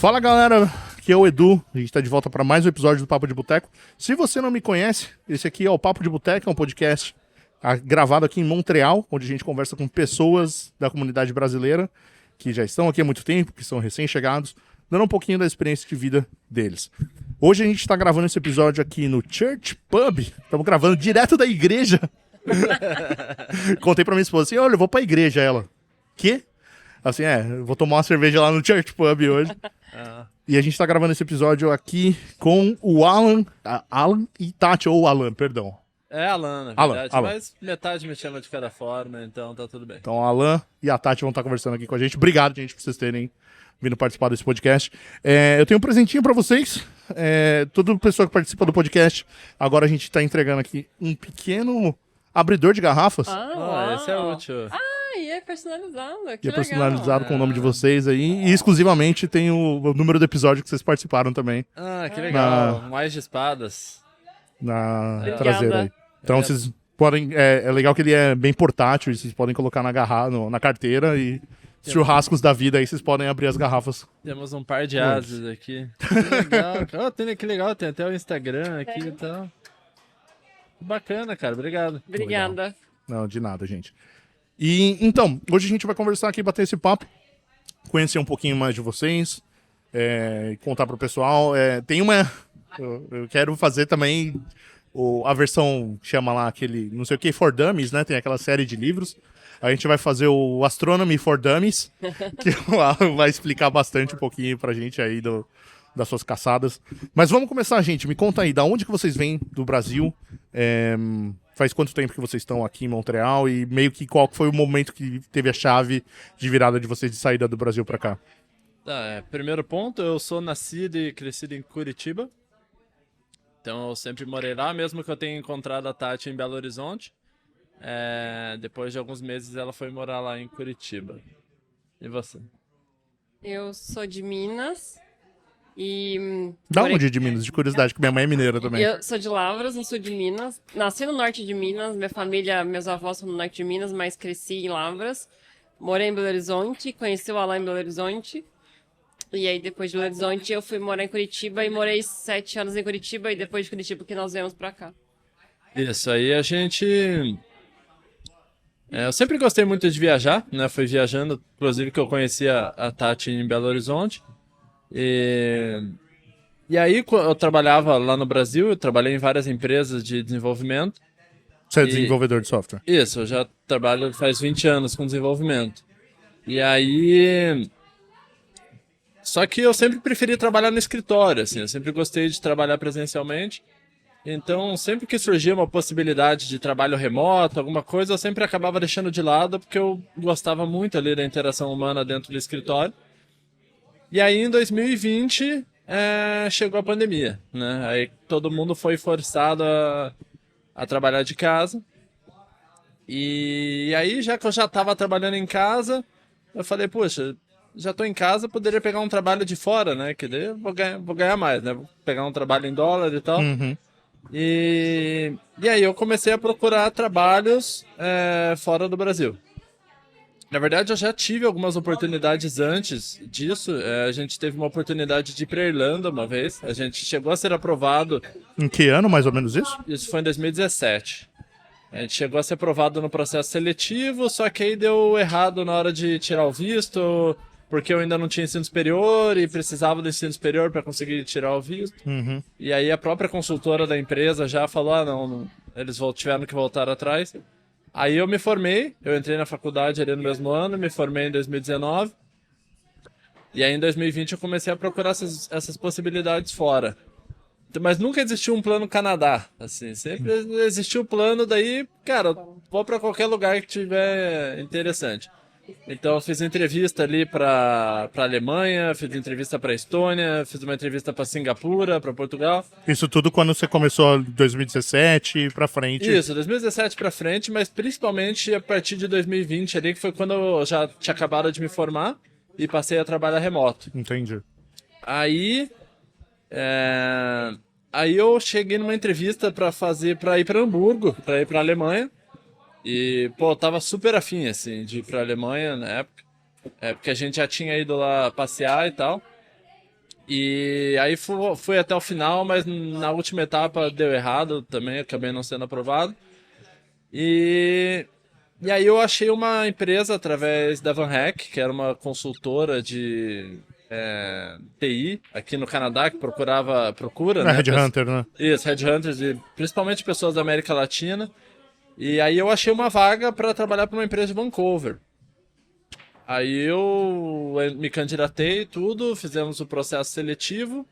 Fala galera, aqui é o Edu, a gente tá de volta para mais um episódio do Papo de Boteco. Se você não me conhece, esse aqui é o Papo de Boteco, é um podcast gravado aqui em Montreal, onde a gente conversa com pessoas da comunidade brasileira que já estão aqui há muito tempo, que são recém-chegados, dando um pouquinho da experiência de vida deles. Hoje a gente tá gravando esse episódio aqui no Church Pub, estamos gravando direto da igreja. Contei pra minha esposa assim, olha, eu vou pra igreja, ela. Quê? Assim, eu vou tomar uma cerveja lá no Church Pub hoje. E a gente tá gravando esse episódio aqui com o Alan e Tati, ou Alan, perdão. É Alan, na verdade, Alan. mas metade me chama de cada forma, então tá tudo bem. Então o Alan e a Tati vão estar conversando aqui com a gente. Obrigado, gente, por vocês terem vindo participar desse podcast. Eu tenho um presentinho pra vocês. Toda pessoa que participa do podcast, agora a gente tá entregando aqui um pequeno abridor de garrafas. Esse é útil. E é personalizado, que E é legal. personalizado com o nome de vocês aí. E exclusivamente tem o número do episódio que vocês participaram também Que legal. Mais de espadas. na Obrigada. traseira aí. Então vocês podem. É legal que ele é bem portátil, e vocês podem colocar na carteira e churrascos da vida aí, vocês podem abrir as garrafas. Temos um par de ases aqui. Que legal. Que legal, tem até o Instagram aqui e tal. Bacana, cara. Obrigado. Obrigada. Não, de nada, gente. E então, hoje a gente vai conversar aqui, bater esse papo, conhecer um pouquinho mais de vocês, contar pro pessoal. Eu quero fazer também a versão, chama lá aquele, não sei o que, For Dummies, né? Tem aquela série de livros. A gente vai fazer o Astronomy for Dummies, que vai explicar bastante um pouquinho pra gente aí das suas caçadas. Mas vamos começar, gente. Me conta aí, da onde que vocês vêm do Brasil? Faz quanto tempo que vocês estão aqui em Montreal? E meio que qual foi o momento que teve a chave de virada de vocês de saída do Brasil pra cá? Primeiro ponto, eu sou nascido e crescido em Curitiba. Então eu sempre morei lá, mesmo que eu tenha encontrado a Tati em Belo Horizonte. Depois de alguns meses ela foi morar lá em Curitiba. E você? Eu sou de Minas e... Da onde de Minas? De curiosidade, que minha mãe é mineira também. Eu sou de Lavras, no sul de Minas. Nasci no norte de Minas, meus avós são no norte de Minas, mas cresci em Lavras. Morei em Belo Horizonte, conheci o Alan em Belo Horizonte. E aí, depois de Belo Horizonte, eu fui morar em Curitiba e morei 7 anos em Curitiba. E depois de Curitiba que nós viemos pra cá. Isso aí a gente... eu sempre gostei muito de viajar, né? Fui viajando, inclusive que eu conheci a Tati em Belo Horizonte. E aí eu trabalhava lá no Brasil, eu trabalhei em várias empresas de desenvolvimento. Você é desenvolvedor de software? Isso, eu já trabalho faz 20 anos com desenvolvimento. E aí... Só que eu sempre preferi trabalhar no escritório, assim, eu sempre gostei de trabalhar presencialmente. Então, sempre que surgia uma possibilidade de trabalho remoto, alguma coisa, eu sempre acabava deixando de lado, porque eu gostava muito ali da interação humana dentro do escritório. E aí, em 2020, chegou a pandemia, né? Aí todo mundo foi forçado a trabalhar de casa. E aí, já que eu já estava trabalhando em casa, eu falei, poxa, já estou em casa, poderia pegar um trabalho de fora, né? Que daí eu vou ganhar mais, né? Vou pegar um trabalho em dólar e tal. Uhum. E aí eu comecei a procurar trabalhos fora do Brasil. Na verdade, eu já tive algumas oportunidades antes disso. A gente teve uma oportunidade de ir para Irlanda uma vez. A gente chegou a ser aprovado. Em que ano, mais ou menos isso? Isso foi em 2017. A gente chegou a ser aprovado no processo seletivo, só que aí deu errado na hora de tirar o visto, porque eu ainda não tinha ensino superior e precisava do ensino superior para conseguir tirar o visto. Uhum. E aí a própria consultora da empresa já falou, não, eles tiveram que voltar atrás. Aí eu me formei, eu entrei na faculdade ali no mesmo ano, me formei em 2019. E aí em 2020 eu comecei a procurar essas possibilidades fora. Mas nunca existiu um plano Canadá, assim, sempre existiu o plano daí, cara, vou para qualquer lugar que tiver interessante. Então eu fiz entrevista ali para Alemanha, fiz entrevista para Estônia, fiz uma entrevista para Singapura, para Portugal. Isso tudo quando você começou em 2017 pra frente? Isso, 2017 para frente, mas principalmente a partir de 2020 ali, que foi quando eu já tinha acabado de me formar e passei a trabalhar remoto. Entendi. Aí eu cheguei numa entrevista para ir para Hamburgo, para ir para Alemanha. E, pô, eu tava super afim, assim, de ir pra Alemanha na época. Porque a gente já tinha ido lá passear e tal. E aí fui até o final, mas na última etapa deu errado também, acabei não sendo aprovado. E aí eu achei uma empresa através da Van Hack, que era uma consultora de TI aqui no Canadá, que procura, né? Headhunter, né? Isso, headhunters, e principalmente pessoas da América Latina. E aí eu achei uma vaga para trabalhar para uma empresa de Vancouver. Aí eu me candidatei, tudo, fizemos o processo seletivo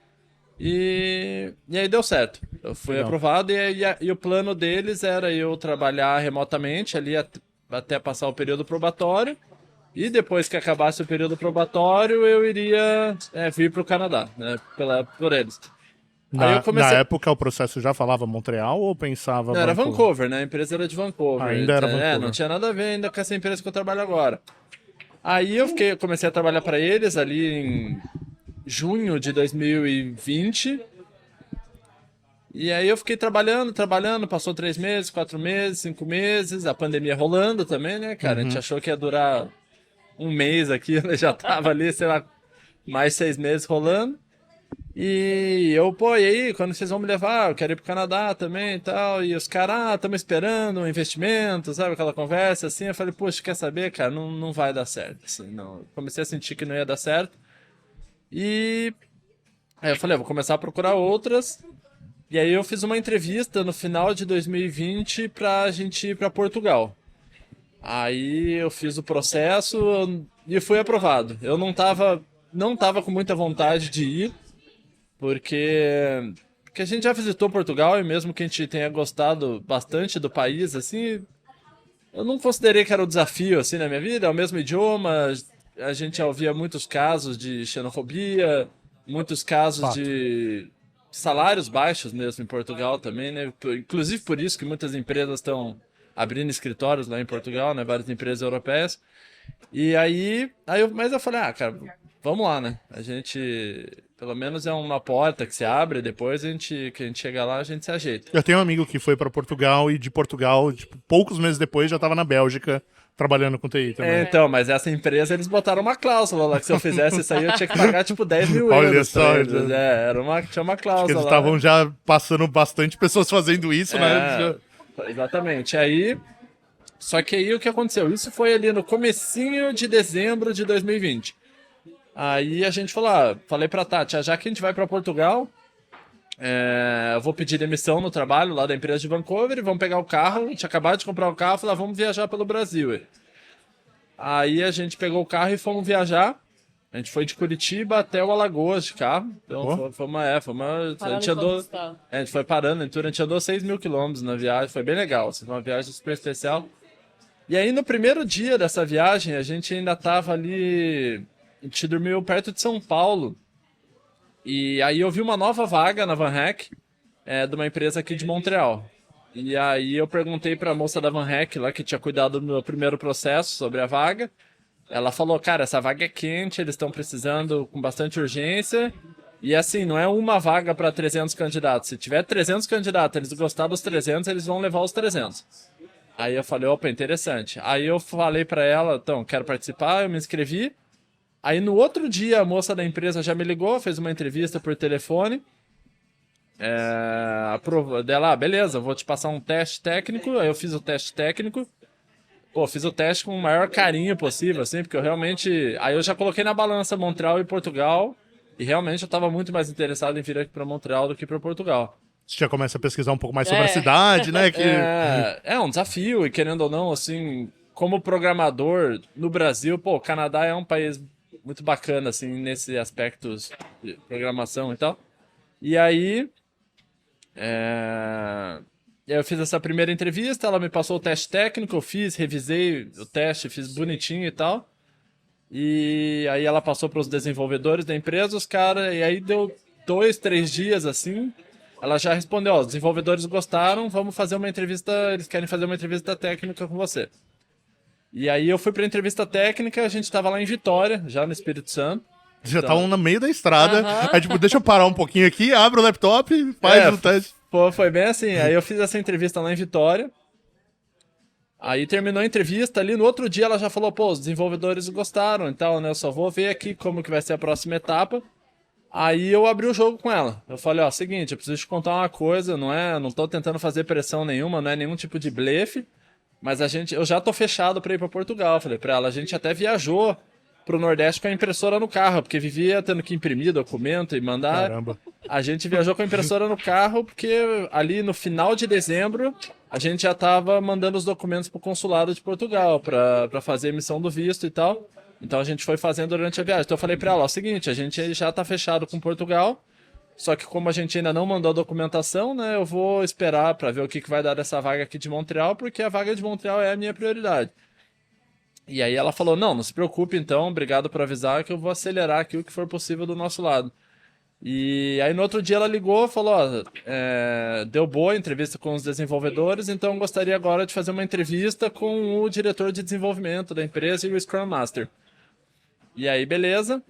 e aí deu certo. Eu fui Legal. aprovado e o plano deles era eu trabalhar remotamente ali até passar o período probatório. E depois que acabasse o período probatório, eu iria vir para o Canadá, né, por eles. Aí eu Na época o processo já falava Montreal ou pensava Não, era Vancouver, né? A empresa era de Vancouver. Ainda era Vancouver. Não tinha nada a ver ainda com essa empresa que eu trabalho agora. Aí eu comecei a trabalhar para eles ali em junho de 2020. E aí eu fiquei trabalhando, passou 3 meses, 4 meses, 5 meses, a pandemia rolando também, né, cara? A gente achou que ia durar um mês aqui, já tava ali, sei lá, mais 6 meses rolando. E eu, e aí, quando vocês vão me levar? Eu quero ir pro Canadá também e tal. E os caras, estamos esperando um investimento, sabe? Aquela conversa assim. Eu falei, poxa, quer saber, cara? Não vai dar certo. Assim, não. Comecei a sentir que não ia dar certo. E aí eu falei, vou começar a procurar outras. E aí eu fiz uma entrevista no final de 2020 pra gente ir pra Portugal. Aí eu fiz o processo e fui aprovado. Eu não tava com muita vontade de ir. Porque a gente já visitou Portugal e mesmo que a gente tenha gostado bastante do país, assim, eu não considerei que era um desafio, assim, na minha vida. É o mesmo idioma, a gente já ouvia muitos casos de xenofobia, muitos casos Fato. de salários baixos mesmo em Portugal também, né? Inclusive por isso que muitas empresas estão abrindo escritórios lá em Portugal, né? Várias empresas europeias. Mas eu falei, cara, vamos lá, né? A gente, pelo menos é uma porta que se abre, depois que a gente chega lá, a gente se ajeita. Eu tenho um amigo que foi pra Portugal e de Portugal, tipo, poucos meses depois já tava na Bélgica trabalhando com TI também. Então, mas essa empresa, eles botaram uma cláusula lá, que se eu fizesse isso aí, eu tinha que pagar, tipo, 10 mil Olha euros só, pra eles. Tinha uma cláusula Eles lá. estavam já passando bastante pessoas fazendo isso, né? Exatamente. Só que aí o que aconteceu? Isso foi ali no comecinho de dezembro de 2020. Aí a gente falei pra Tati, já que a gente vai pra Portugal, eu vou pedir demissão no trabalho lá da empresa de Vancouver e vamos pegar o carro. A gente acabou de comprar o carro e vamos viajar pelo Brasil. Aí a gente pegou o carro e fomos viajar. A gente foi de Curitiba até o Alagoas de carro. Então foi uma. A gente andou. A gente foi parando, a gente andou 6 mil quilômetros na viagem. Foi bem legal. Foi uma viagem super especial. E aí no primeiro dia dessa viagem, a gente ainda tava ali. A gente dormiu perto de São Paulo. E aí eu vi uma nova vaga na Van Hack, de uma empresa aqui de Montreal. E aí eu perguntei pra moça da Van Hack lá, que tinha cuidado do meu primeiro processo sobre a vaga. Ela falou, cara, essa vaga é quente, eles estão precisando com bastante urgência. E assim, não é uma vaga para 300 candidatos. Se tiver 300 candidatos, eles gostaram dos 300, eles vão levar os 300. Aí eu falei, opa, interessante. Aí eu falei pra ela, então, quero participar, eu me inscrevi. Aí no outro dia a moça da empresa já me ligou, fez uma entrevista por telefone. Dela, beleza, vou te passar um teste técnico. Aí eu fiz o teste técnico. Fiz o teste com o maior carinho possível, assim, porque eu realmente... Aí eu já coloquei na balança Montreal e Portugal. E realmente eu tava muito mais interessado em vir aqui pra Montreal do que pra Portugal. Você já começa a pesquisar um pouco mais sobre a cidade, né? É um desafio, e querendo ou não, assim, como programador no Brasil, o Canadá é um país muito bacana, assim, nesse aspecto de programação e tal. E aí, eu fiz essa primeira entrevista, ela me passou o teste técnico, eu revisei o teste, fiz bonitinho e tal. E aí ela passou para os desenvolvedores da empresa, os caras, e aí deu 2, 3 dias, assim, ela já respondeu, os desenvolvedores gostaram, vamos fazer uma entrevista, eles querem fazer uma entrevista técnica com você. E aí eu fui pra entrevista técnica, a gente tava lá em Vitória, já no Espírito Santo. Já estavam no meio da estrada. Aí, tipo, deixa eu parar um pouquinho aqui, abre o laptop, faz o teste. Foi bem assim. Aí eu fiz essa entrevista lá em Vitória. Aí terminou a entrevista ali, no outro dia ela já falou, os desenvolvedores gostaram e tal, né? Eu só vou ver aqui como que vai ser a próxima etapa. Aí eu abri o jogo com ela. Eu falei, ó, seguinte, eu preciso te contar uma coisa, não tô tentando fazer pressão nenhuma, não é nenhum tipo de blefe, mas eu já tô fechado pra ir pra Portugal. Eu falei pra ela, a gente até viajou pro Nordeste com a impressora no carro, porque vivia tendo que imprimir documento e mandar. Caramba. A gente viajou com a impressora no carro, porque ali no final de dezembro a gente já tava mandando os documentos pro consulado de Portugal pra fazer a emissão do visto e tal. Então a gente foi fazendo durante a viagem. Então eu falei pra ela, ó, o seguinte, a gente já tá fechado com Portugal, só que como a gente ainda não mandou a documentação, né, eu vou esperar pra ver o que vai dar dessa vaga aqui de Montreal, porque a vaga de Montreal é a minha prioridade. E aí ela falou, não se preocupe então, obrigado por avisar que eu vou acelerar aqui o que for possível do nosso lado. E aí no outro dia ela ligou e falou, ó, deu boa a entrevista com os desenvolvedores, então eu gostaria agora de fazer uma entrevista com o diretor de desenvolvimento da empresa e o Scrum Master. E aí, beleza.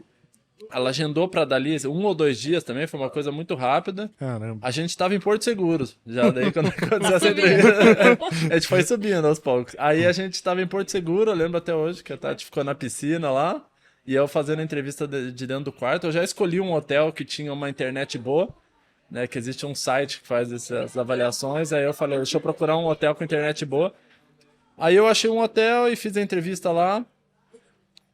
Ela agendou pra dali 1 ou 2 dias também, foi uma coisa muito rápida. Caramba. A gente tava em Porto Seguro, já daí quando aconteceu essa entrevista. A gente foi subindo aos poucos. Aí a gente tava em Porto Seguro, eu lembro até hoje que a Tati ficou na piscina lá, e eu fazendo a entrevista de dentro do quarto. Eu já escolhi um hotel que tinha uma internet boa, né, que existe um site que faz essas avaliações. Aí eu falei, deixa eu procurar um hotel com internet boa. Aí eu achei um hotel e fiz a entrevista lá.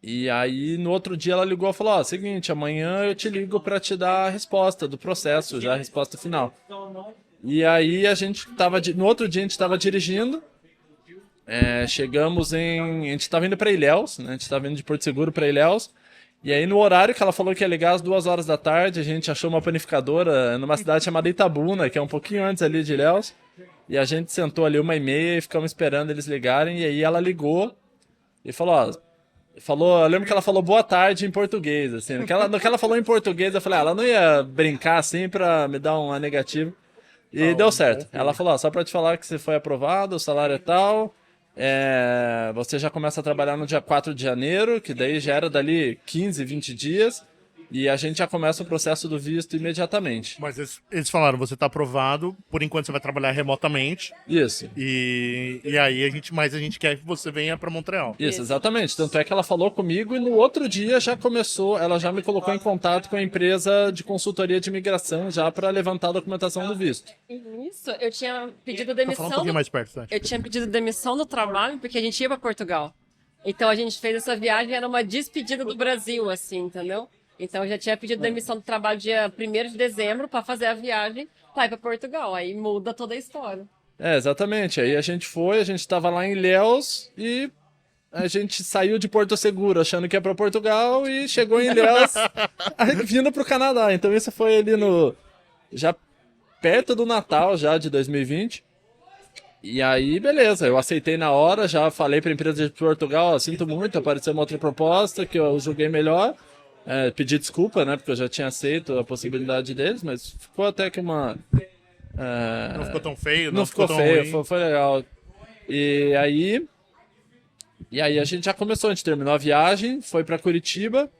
E aí, no outro dia, ela ligou e falou, ó, seguinte, amanhã eu te ligo pra te dar a resposta do processo, já a resposta final. E aí, no outro dia a gente tava dirigindo, chegamos a gente tava indo pra Ilhéus, né, a gente tava indo de Porto Seguro pra Ilhéus, e aí no horário que ela falou que ia ligar às 2 horas da tarde, a gente achou uma panificadora numa cidade chamada Itabuna, que é um pouquinho antes ali de Ilhéus, e a gente sentou ali 1h30 e ficamos esperando eles ligarem, e aí ela ligou e falou, ó, eu lembro que ela falou boa tarde em português, assim. No que ela falou em português, eu falei, ela não ia brincar assim pra me dar uma negativa. E deu certo. Ela falou, ó, só pra te falar que você foi aprovado, o salário é tal, você já começa a trabalhar no dia 4 de janeiro, que daí já era dali 15, 20 dias, e a gente já começa o processo do visto imediatamente. Mas eles falaram, você tá aprovado, por enquanto você vai trabalhar remotamente. Isso. E aí a gente quer que você venha pra Montreal. Isso, exatamente. Tanto é que ela falou comigo e no outro dia ela já me colocou em contato com a empresa de consultoria de imigração já para levantar a documentação do visto. Isso, eu tinha pedido Tá falando um demissão. pouquinho mais perto, tá? Eu tinha pedido demissão do trabalho porque a gente ia pra Portugal. Então a gente fez essa viagem, era uma despedida do Brasil, assim, entendeu? Então eu já tinha pedido demissão do trabalho dia 1º de dezembro pra fazer a viagem pra ir pra Portugal. Aí muda toda a história. Exatamente. Aí a gente tava lá em Ilhéus e a gente saiu de Porto Seguro achando que ia pra Portugal e chegou em Ilhéus vindo pro Canadá. Então isso foi ali já perto do Natal já de 2020. E aí, beleza, eu aceitei na hora, já falei pra empresa de Portugal, ó, sinto muito, apareceu uma outra proposta que eu julguei melhor. Pedi desculpa, né, porque eu já tinha aceito a possibilidade deles, mas ficou até que uma... Não ficou tão feio, não ficou tão feio, ruim. foi legal. E aí a gente já começou, a gente terminou a viagem, foi pra Curitiba,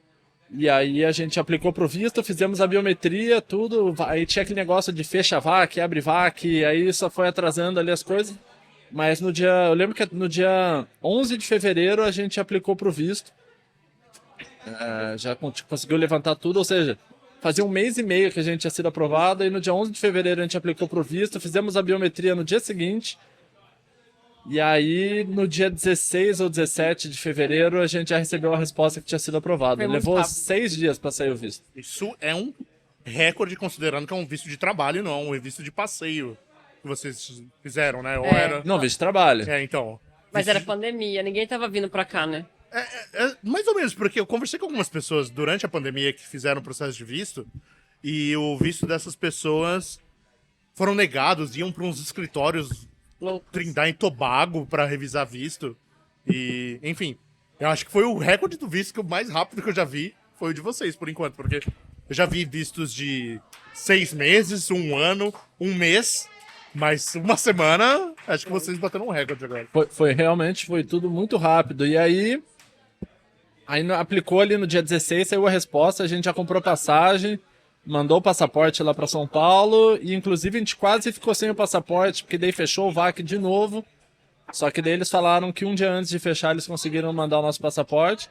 e aí a gente aplicou pro visto, fizemos a biometria, tudo, aí tinha aquele negócio de fecha VAC, abre VAC, aí só foi atrasando ali as coisas. Mas eu lembro que no dia 11 de fevereiro a gente aplicou pro visto. Já conseguiu levantar tudo, ou seja, fazia 1 mês e meio que a gente tinha sido aprovado, e no dia 11 de fevereiro a gente aplicou pro visto, fizemos a biometria no dia seguinte, e aí no dia 16 ou 17 de fevereiro a gente já recebeu a resposta que tinha sido aprovado. Foi muito Levou rápido. 6 dias para sair o visto. Isso é um recorde, considerando que é um visto de trabalho, não um visto de passeio que vocês fizeram, né? Ou era... Não, visto de trabalho. Então. Mas visto era de- pandemia, ninguém tava vindo pra cá, né? mais ou menos, porque eu conversei com algumas pessoas durante a pandemia que fizeram o processo de visto, e o visto dessas pessoas foram negados, iam para uns escritórios Louco. Trindade e Tobago para revisar visto. E, enfim, eu acho que foi o recorde do visto que o mais rápido que eu já vi foi o de vocês, por enquanto, porque eu já vi vistos de 6 meses, 1 ano, 1 mês, mas uma semana, acho que vocês bateram um recorde agora. Realmente foi tudo muito rápido. E aí aplicou ali no dia 16, saiu a resposta, a gente já comprou passagem, mandou o passaporte lá para São Paulo, e inclusive a gente quase ficou sem o passaporte, porque daí fechou o VAC de novo. Só que daí eles falaram que um dia antes de fechar eles conseguiram mandar o nosso passaporte.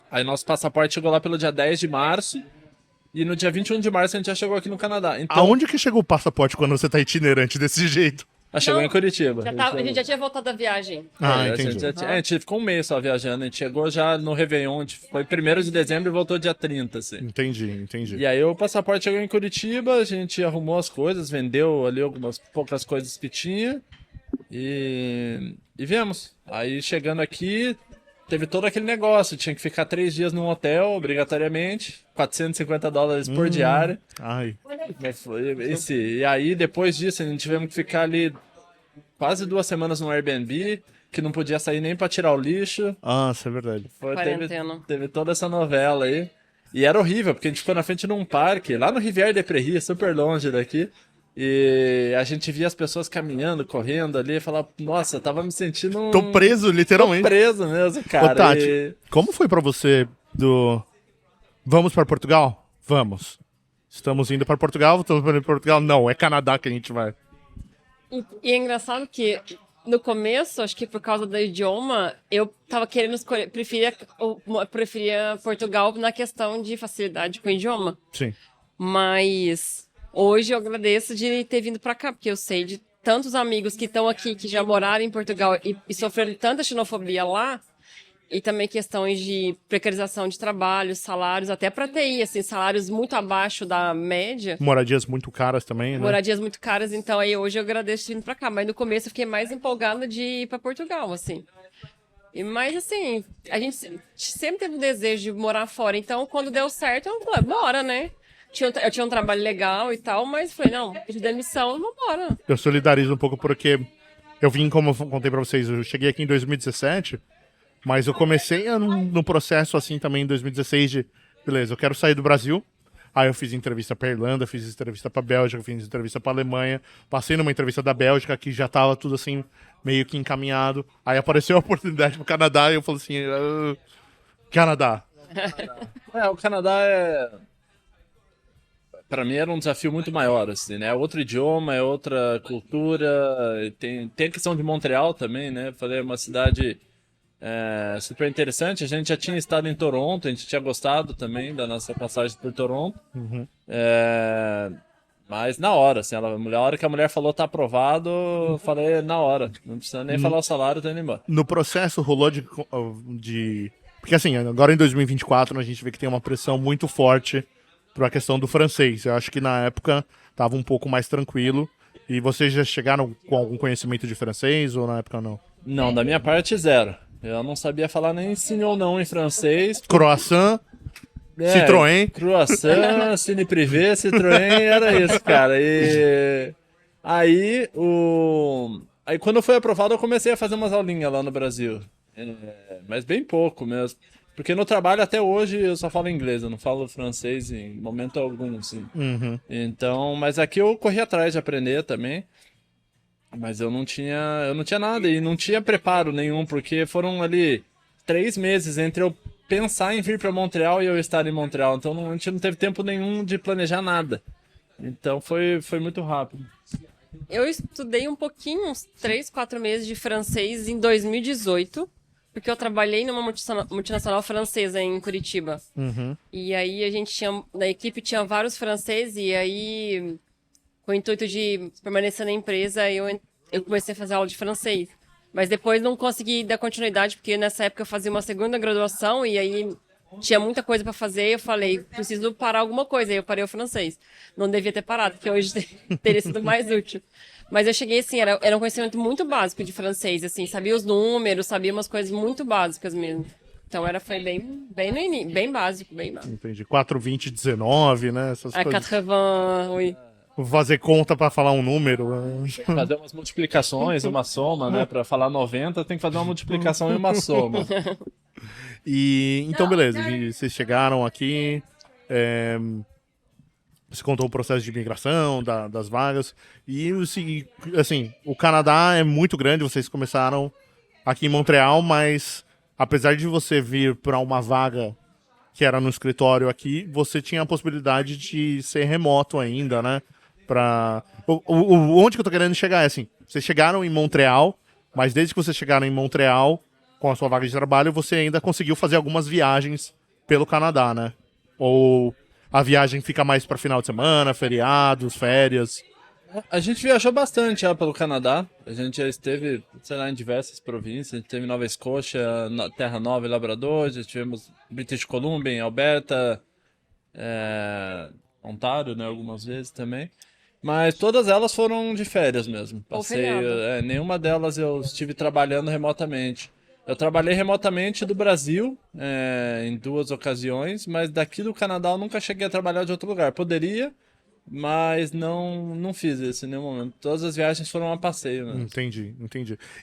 Aí nosso passaporte chegou lá pelo dia 10 de março. E no dia 21 de março a gente já chegou aqui no Canadá. Então, Aonde que chegou o passaporte quando você tá itinerante desse jeito? chegou Não, em Curitiba. A gente já tinha voltado da viagem. Ah, A entendi. gente, a gente ficou um mês só viajando, a gente chegou já no Réveillon, foi 1º de dezembro e voltou dia 30, assim. Entendi. E aí o passaporte chegou em Curitiba, a gente arrumou as coisas, vendeu ali algumas poucas coisas que tinha e viemos. Aí chegando aqui, teve todo aquele negócio, tinha que ficar 3 dias num hotel, obrigatoriamente, $450 por diária. Ai, E aí depois disso, a gente tivemos que ficar ali quase 2 semanas no Airbnb, que não podia sair nem pra tirar o lixo. nossa, é verdade. Quarentena. Teve toda essa novela aí. E era horrível, porque a gente ficou na frente de um parque, lá no Rivière des Prairies, super longe daqui. E a gente via as pessoas caminhando, correndo ali, e falava, nossa, eu tava me sentindo Tô preso, literalmente. Tô preso mesmo, cara. Ô, Tati, E- como foi pra você do... Vamos pra Portugal? Vamos. Estamos indo pra Portugal? Estamos indo pra Portugal? Não, é Canadá que a gente vai. E é engraçado que no começo, acho que por causa do idioma, eu tava querendo escolher, preferia Portugal na questão de facilidade com o idioma. Sim. Mas hoje eu agradeço de ter vindo pra cá, porque eu sei de tantos amigos que estão aqui, que já moraram em Portugal e sofreram tanta xenofobia lá, e também questões de precarização de trabalho, salários, até pra TI, assim, salários muito abaixo da média. Moradias muito caras também, né? Moradias muito caras, então aí hoje eu agradeço ter vindo pra cá. Mas no começo eu fiquei mais empolgada de ir pra Portugal, assim. Mas assim, a gente sempre teve o desejo de morar fora, então quando deu certo, eu falei, bora, né? Eu tinha um trabalho legal e tal, mas falei, não, pedi demissão, vambora. Eu solidarizo um pouco porque eu vim, como eu contei pra vocês, eu cheguei aqui em 2017, mas eu comecei no processo assim também em 2016 de, beleza, eu quero sair do Brasil. Aí eu fiz entrevista pra Irlanda, fiz entrevista pra Bélgica, fiz entrevista pra Alemanha, passei numa entrevista da Bélgica que já tava tudo assim, meio que encaminhado. Aí apareceu a oportunidade pro Canadá e eu falei assim, Canadá. o Canadá Pra mim era um desafio muito maior, assim, né? É outro idioma, é outra cultura, tem a questão de Montreal também, né? Falei, é uma cidade super interessante. A gente já tinha estado em Toronto, a gente tinha gostado também da nossa passagem por Toronto. Mas na hora, assim, a hora que a mulher falou tá aprovado, eu falei na hora. Não precisa nem falar o salário, tô indo embora. No processo rolou de... Porque assim, agora em 2024 a gente vê que tem uma pressão muito forte pra questão do francês. Eu acho que na época tava um pouco mais tranquilo. E vocês já chegaram com algum conhecimento de francês ou na época não? Não, da minha parte, zero. Eu não sabia falar nem sim ou não em francês. Croissant, Citroën. Croissant, Cine Privé, Citroën, era isso, cara. E aí, aí quando foi aprovado, eu comecei a fazer umas aulinhas lá no Brasil. Mas bem pouco mesmo. Porque no trabalho até hoje eu só falo inglês, eu não falo francês em momento algum, assim. Então, mas aqui eu corri atrás de aprender também. Mas eu não tinha nada e não tinha preparo nenhum, porque foram ali 3 meses entre eu pensar em vir para Montreal e eu estar em Montreal. Então a gente não teve tempo nenhum de planejar nada. Então foi muito rápido. Eu estudei um pouquinho, uns 3, 4 meses de francês em 2018, porque eu trabalhei numa multinacional francesa em Curitiba. E aí na equipe tinha vários franceses, e aí, com o intuito de permanecer na empresa, eu comecei a fazer aula de francês. Mas depois não consegui dar continuidade, porque nessa época eu fazia uma segunda graduação, e aí tinha muita coisa pra fazer, eu falei, preciso parar alguma coisa, aí eu parei o francês. Não devia ter parado, porque hoje teria sido mais útil. Mas eu cheguei assim, era um conhecimento muito básico de francês, assim, sabia os números, sabia umas coisas muito básicas mesmo. Então foi bem no início, bem básico. Entendi. 4, 20, 19, né? Essas A coisas. 80, oui. Fazer conta pra falar um número. Fazer umas multiplicações, uma soma, né? Pra falar 90, tem que fazer uma multiplicação e uma soma. E então, beleza. Vocês chegaram aqui. Você contou o processo de imigração, das vagas. E, assim, o Canadá é muito grande. Vocês começaram aqui em Montreal, mas apesar de você vir para uma vaga que era no escritório aqui, você tinha a possibilidade de ser remoto ainda, né? Onde que eu tô querendo chegar é assim, vocês chegaram em Montreal, mas desde que vocês chegaram em Montreal, com a sua vaga de trabalho, você ainda conseguiu fazer algumas viagens pelo Canadá, né? Ou a viagem fica mais pra final de semana, feriados, férias? A gente viajou bastante já pelo Canadá. A gente já esteve, sei lá, em diversas províncias. A gente teve em Nova Escócia, Terra Nova e Labrador. Já tivemos British Columbia, em Alberta, Ontário, né, algumas vezes também. Mas todas elas foram de férias mesmo. Ou Passei, feriado. nenhuma delas eu estive trabalhando remotamente. Eu trabalhei remotamente do Brasil, em 2 ocasiões, mas daqui do Canadá eu nunca cheguei a trabalhar de outro lugar. Poderia, mas não fiz isso em nenhum momento. Todas as viagens foram a passeio mesmo. Entendi.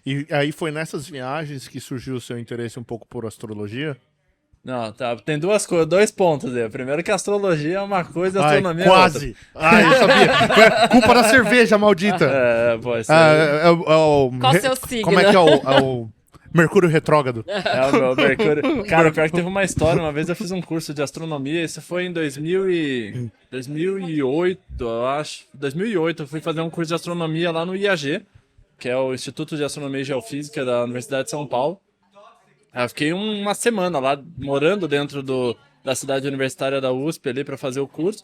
E aí foi nessas viagens que surgiu o seu interesse um pouco por astrologia? Não, tá. Tem 2 pontos aí. Primeiro que a astrologia é uma coisa, a Ai, astronomia é quase! outra. Ai, eu sabia! Foi culpa da cerveja, maldita! Pô, isso Ah, aí Qual seu signo? Como é que é o Mercúrio retrógrado? é o meu Mercúrio. Cara, pior que teve uma história. Uma vez eu fiz um curso de astronomia. Isso foi em 2008, eu acho. 2008 eu fui fazer um curso de astronomia lá no IAG, que é o Instituto de Astronomia e Geofísica da Universidade de São Paulo. Eu fiquei uma semana lá, morando dentro da cidade universitária da USP ali pra fazer o curso.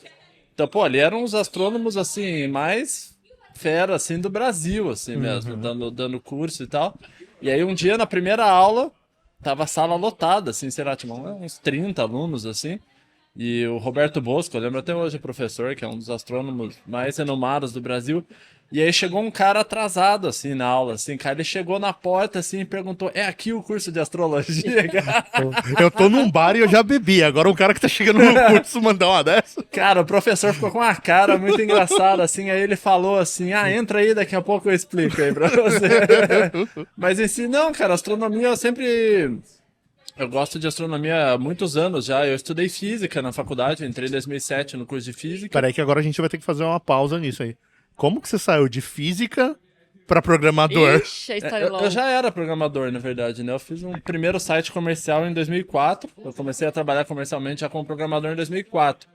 Então, pô, ali eram os astrônomos, assim, mais fera, assim, do Brasil, assim mesmo, dando curso e tal. E aí, um dia, na primeira aula, tava a sala lotada, assim, sei lá, tinha uns 30 alunos, assim. E o Roberto Bosco, eu lembro até hoje, o professor, que é um dos astrônomos mais renomados do Brasil. E aí chegou um cara atrasado, assim, na aula, assim, cara, ele chegou na porta, assim, e perguntou, é aqui o curso de astrologia, cara? Eu tô num bar e eu já bebi. Agora um cara que tá chegando no curso mandar uma dessa. Cara, o professor ficou com uma cara muito engraçada, assim, aí ele falou assim, entra aí, daqui a pouco eu explico aí pra você. Mas em si, não, cara, astronomia eu sempre... Eu gosto de astronomia há muitos anos já. Eu estudei física na faculdade, eu entrei em 2007 no curso de física. Peraí que agora a gente vai ter que fazer uma pausa nisso aí. Como que você saiu de física pra programador? Ixi, a história Eu longa. já era programador, na verdade, né? Eu fiz um primeiro site comercial em 2004. Eu comecei a trabalhar comercialmente já como programador em 2004.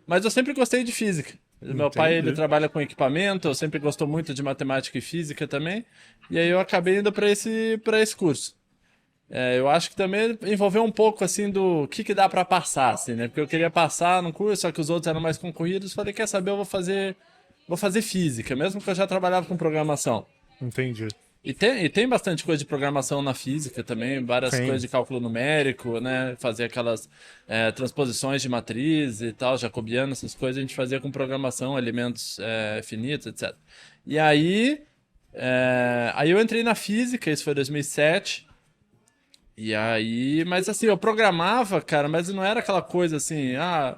Mas eu sempre gostei de física. Meu pai, ele trabalha com equipamento, eu sempre gostou muito de matemática e física também. E aí eu acabei indo para esse curso. Eu acho que também envolveu um pouco, assim, do que dá para passar, assim, né? Porque eu queria passar no curso, só que os outros eram mais concorridos. Falei, quer saber, eu vou fazer física, mesmo que eu já trabalhava com programação. Entendi. E tem bastante coisa de programação na física também, várias Sim. coisas de cálculo numérico, né? Fazer aquelas transposições de matriz e tal, jacobiano, essas coisas a gente fazia com programação, elementos finitos, etc. E aí eu entrei na física, isso foi 2007. E aí, mas assim, eu programava, cara, mas não era aquela coisa assim, é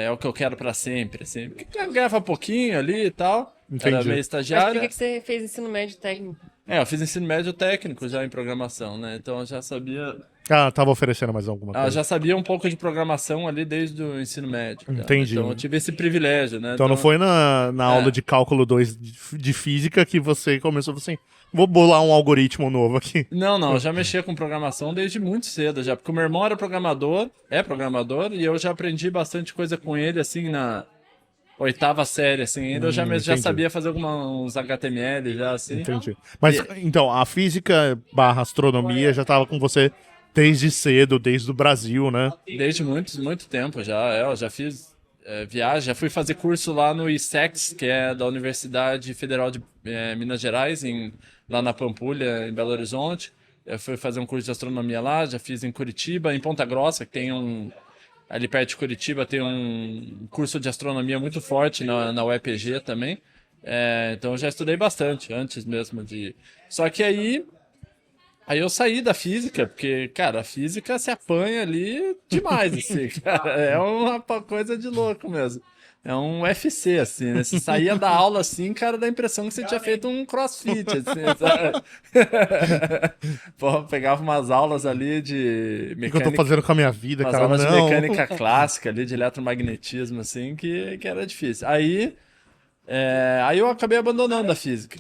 o que eu quero pra sempre, assim. Porque eu ganhava pouquinho ali e tal, era Entendi. meio Mas por estagiário. que você fez ensino médio técnico? Eu fiz ensino médio técnico já em programação, né? Então eu já sabia. Ah, tava oferecendo mais alguma coisa. Já sabia um pouco de programação ali desde o ensino médio. Já. Entendi. Então eu tive esse privilégio, né? Então não foi na aula de cálculo 2 de física que você começou assim, vou bolar um algoritmo novo aqui. Não, eu já mexia com programação desde muito cedo já, porque o meu irmão era programador, e eu já aprendi bastante coisa com ele, assim, na 8ª série, assim, ainda eu já entendi. sabia fazer uns HTML já, assim. Entendi. Mas, então, a física / astronomia já tava com você desde cedo, desde o Brasil, né? Desde muito tempo já, eu já fiz viagem, já fui fazer curso lá no ISEX, que é da Universidade Federal de Minas Gerais, lá na Pampulha, em Belo Horizonte. Eu fui fazer um curso de astronomia lá, já fiz em Curitiba, em Ponta Grossa, que tem ali perto de Curitiba tem um curso de astronomia muito forte na UEPG também. Então eu já estudei bastante, antes mesmo de... Só que aí eu saí da física, porque, cara, a física se apanha ali demais, assim, cara. É uma coisa de louco mesmo. É um UFC, assim, né? Você saía da aula, assim, cara, dá a impressão que você tinha feito um crossfit, assim, sabe? Pô, pegava umas aulas ali de O que eu tô fazendo com a minha vida, umas cara? aulas de Não. mecânica clássica ali, de eletromagnetismo, assim, que era difícil. Aí eu acabei abandonando a física.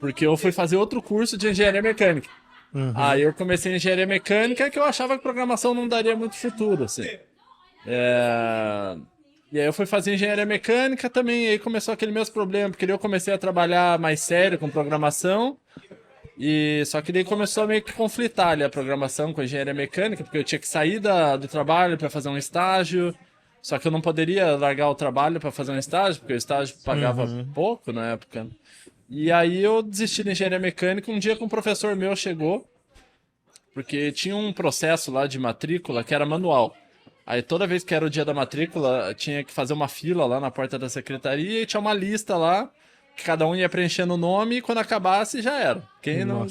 Porque eu fui fazer outro curso de engenharia mecânica. Aí eu comecei em engenharia mecânica, que eu achava que programação não daria muito futuro, assim. E aí eu fui fazer engenharia mecânica também, e aí começou aquele mesmo problema, porque eu comecei a trabalhar mais sério com programação, E só que daí começou a meio que conflitar ali a programação com a engenharia mecânica, porque eu tinha que sair do trabalho para fazer um estágio. Só que eu não poderia largar o trabalho para fazer um estágio, porque o estágio pagava pouco na época. E aí eu desisti da engenharia mecânica. Um dia que um professor meu chegou, porque tinha um processo lá de matrícula que era manual. Aí toda vez que era o dia da matrícula, tinha que fazer uma fila lá na porta da secretaria e tinha uma lista lá, que cada um ia preenchendo o nome e quando acabasse já era. Quem não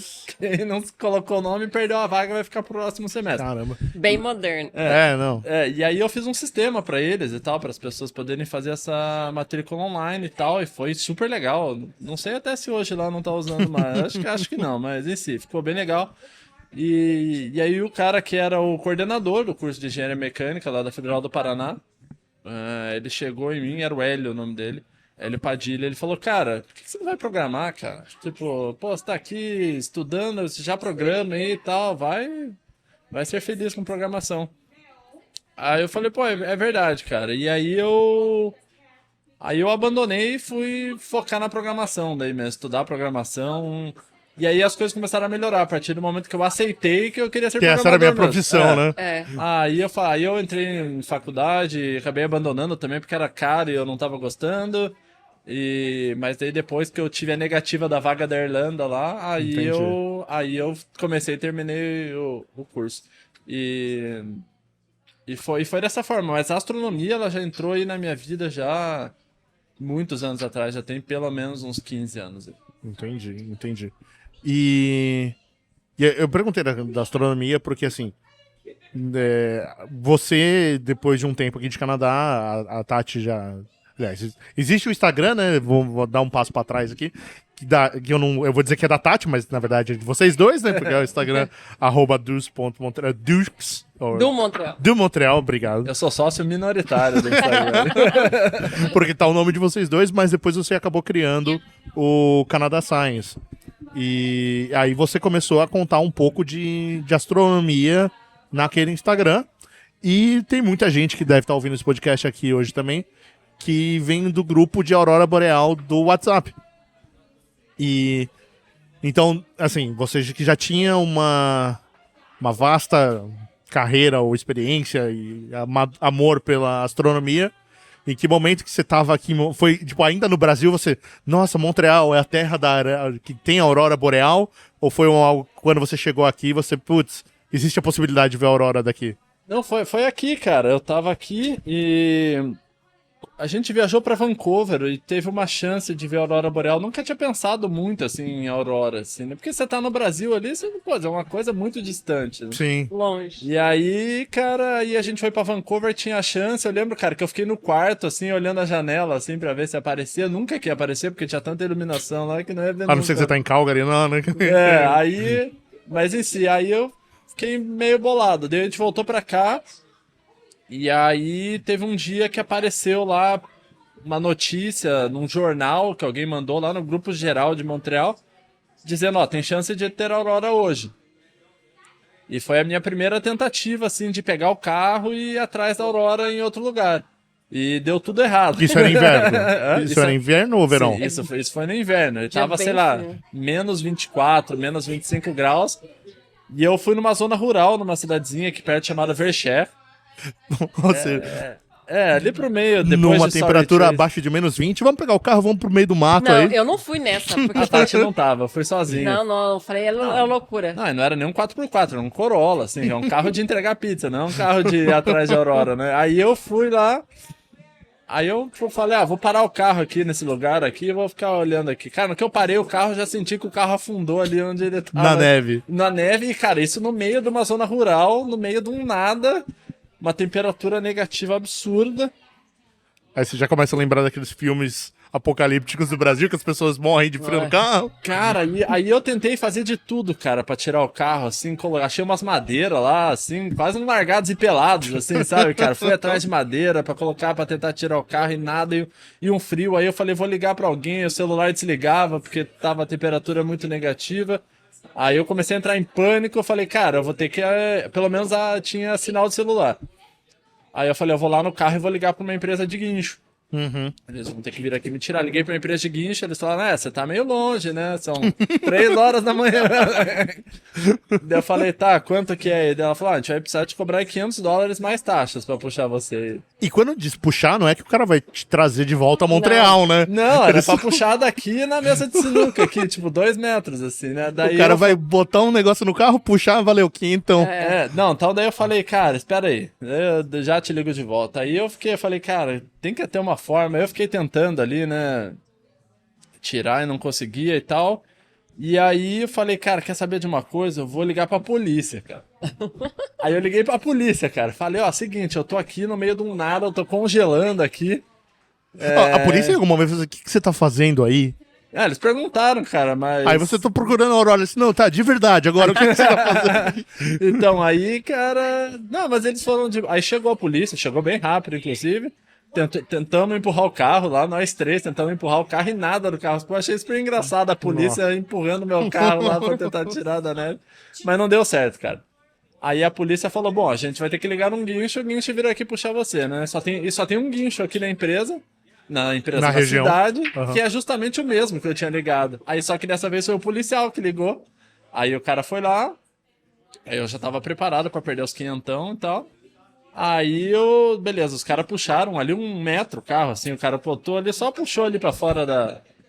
colocou o nome perdeu a vaga, vai ficar pro próximo semestre. Caramba. Bem moderno. Não. E aí eu fiz um sistema pra eles e tal, para as pessoas poderem fazer essa matrícula online e tal, e foi super legal. Não sei até se hoje lá não tá usando mais, acho que não, mas em si, ficou bem legal. E aí o cara que era o coordenador do curso de engenharia mecânica lá da Federal do Paraná, ele chegou em mim, era o Hélio o nome dele, Hélio Padilha, ele falou, cara, por que você não vai programar, cara? Tipo, pô, você tá aqui estudando, você já programa aí e tal, vai ser feliz com programação. Aí eu falei, pô, é verdade, cara. E aí eu abandonei e fui focar na programação daí mesmo, estudar programação. E aí as coisas começaram a melhorar a partir do momento que eu aceitei que eu queria ser programador. Essa era a minha mesmo. profissão, né? Aí eu entrei em faculdade, acabei abandonando também porque era caro e eu não tava gostando. Mas daí depois que eu tive a negativa da vaga da Irlanda lá, aí eu comecei e terminei o curso. E foi dessa forma. Mas a astronomia ela já entrou aí na minha vida já muitos anos atrás, já tem pelo menos uns 15 anos. Entendi. E eu perguntei da astronomia porque, assim, você, depois de um tempo aqui de Canadá, a Tati já... existe o Instagram, né? Vou dar um passo pra trás aqui. Que eu vou dizer que é da Tati, mas na verdade é de vocês dois, né? Porque é o Instagram @dus.montreal. Do Montreal, obrigado. Eu sou sócio minoritário do Instagram. Porque tá o nome de vocês dois, mas depois você acabou criando o Canada Science. E aí você começou a contar um pouco de astronomia naquele Instagram. E tem muita gente que deve estar ouvindo esse podcast aqui hoje também, que vem do grupo de Aurora Boreal do WhatsApp. E então, assim, você que já tinha uma vasta carreira ou experiência e amor pela astronomia, em que momento que você estava aqui, foi tipo ainda no Brasil, você, nossa, Montreal é a terra que tem a Aurora Boreal, ou foi algo quando você chegou aqui, você, putz, existe a possibilidade de ver a aurora daqui? Não, foi aqui, cara. Eu tava aqui e a gente viajou pra Vancouver e teve uma chance de ver a Aurora Boreal. Nunca tinha pensado muito, assim, em aurora, assim, né? Porque você tá no Brasil ali, você, pô, é uma coisa muito distante. Né? Sim. Longe. E aí, cara, aí a gente foi pra Vancouver, tinha a chance. Eu lembro, cara, que eu fiquei no quarto, assim, olhando a janela, assim, pra ver se aparecia. Nunca que ia aparecer, porque tinha tanta iluminação lá que não ia ver A não ser que você tá em Calgary, não, né? Aí... Mas em si, aí eu fiquei meio bolado. Daí a gente voltou pra cá. E aí teve um dia que apareceu lá uma notícia num jornal que alguém mandou lá no Grupo Geral de Montreal, dizendo, ó, tem chance de ter aurora hoje. E foi a minha primeira tentativa, assim, de pegar o carro e ir atrás da aurora em outro lugar. E deu tudo errado. Isso era inverno? Isso era inverno ou verão? Sim, isso foi no inverno. Ele tava, sei lá, menos 24, menos 25 graus. E eu fui numa zona rural, numa cidadezinha aqui perto chamada Vercher. Ali pro meio, depois numa de temperatura abaixo de menos 20, vamos pegar o carro, vamos pro meio do mato Não, aí. eu não fui nessa. Porque A Tati não tava, eu fui sozinho. Não, eu falei, é loucura. Não, e não era nem um 4x4, era um Corolla, assim, é um carro de entregar pizza, não é um carro de ir atrás de aurora, né? Aí eu fui lá, aí eu falei, vou parar o carro aqui nesse lugar aqui e vou ficar olhando aqui. Cara, no que eu parei o carro, já senti que o carro afundou ali onde ele tava. Na neve. Na neve, e cara, isso no meio de uma zona rural, no meio de um nada, uma temperatura negativa absurda. Aí você já começa a lembrar daqueles filmes apocalípticos do Brasil, que as pessoas morrem de frio no carro. Cara, aí eu tentei fazer de tudo, cara, pra tirar o carro, assim, achei umas madeiras lá, assim, quase um largados e pelados, assim, sabe, cara? Fui atrás de madeira pra colocar, pra tentar tirar o carro e nada, e um frio. Aí eu falei, vou ligar pra alguém, o celular desligava, porque tava a temperatura muito negativa. Aí eu comecei a entrar em pânico, eu falei, cara, eu vou ter que, pelo menos tinha sinal de celular. Aí eu falei, eu vou lá no carro e vou ligar pra uma empresa de guincho. Uhum. Eles vão ter que vir aqui me tirar. Liguei pra uma empresa de guincho, eles falaram, você tá meio longe, né? São 3 horas da manhã. Daí eu falei, tá, quanto que é? Daí ela falou, a gente vai precisar te cobrar $500 mais taxas pra puxar você. E quando diz puxar, não é que o cara vai te trazer de volta a Montreal, né? Não, era pra puxar daqui na mesa de sinuca, aqui, tipo, 2 metros, assim, né? Daí O cara vai botar um negócio no carro, puxar, valeu, quinhentão. não, então daí eu falei, cara, espera aí, eu já te ligo de volta. Aí eu falei, cara, tem que ter uma forma. Eu fiquei tentando ali, né, tirar e não conseguia e tal. E aí eu falei, cara, quer saber de uma coisa? Eu vou ligar pra polícia, cara. Aí eu liguei pra polícia, cara. Falei, ó, seguinte, eu tô aqui no meio de um nada, eu tô congelando aqui. A polícia em alguma vez falou, o que você tá fazendo aí? Eles perguntaram, cara, mas... Aí você tá procurando a Aurora, assim, não, tá, de verdade, agora o que você tá fazendo? Então, aí, cara... Não, mas eles foram de... Aí chegou a polícia, chegou bem rápido, inclusive. Tentamos empurrar o carro lá, nós 3 tentamos empurrar o carro e nada do carro. Eu achei super engraçado a polícia empurrando meu carro lá pra tentar tirar da neve. Mas não deu certo, cara. Aí a polícia falou, bom, a gente vai ter que ligar num guincho, o guincho virou aqui puxar você, né? Só tem um guincho aqui na empresa na região. cidade, Uhum. que é justamente o mesmo que eu tinha ligado. Aí só que dessa vez foi o policial que ligou. Aí o cara foi lá, aí eu já tava preparado pra perder os quinhentão e tal. Aí beleza, os caras puxaram ali 1 metro o carro, assim, o cara botou ali, só puxou ali pra fora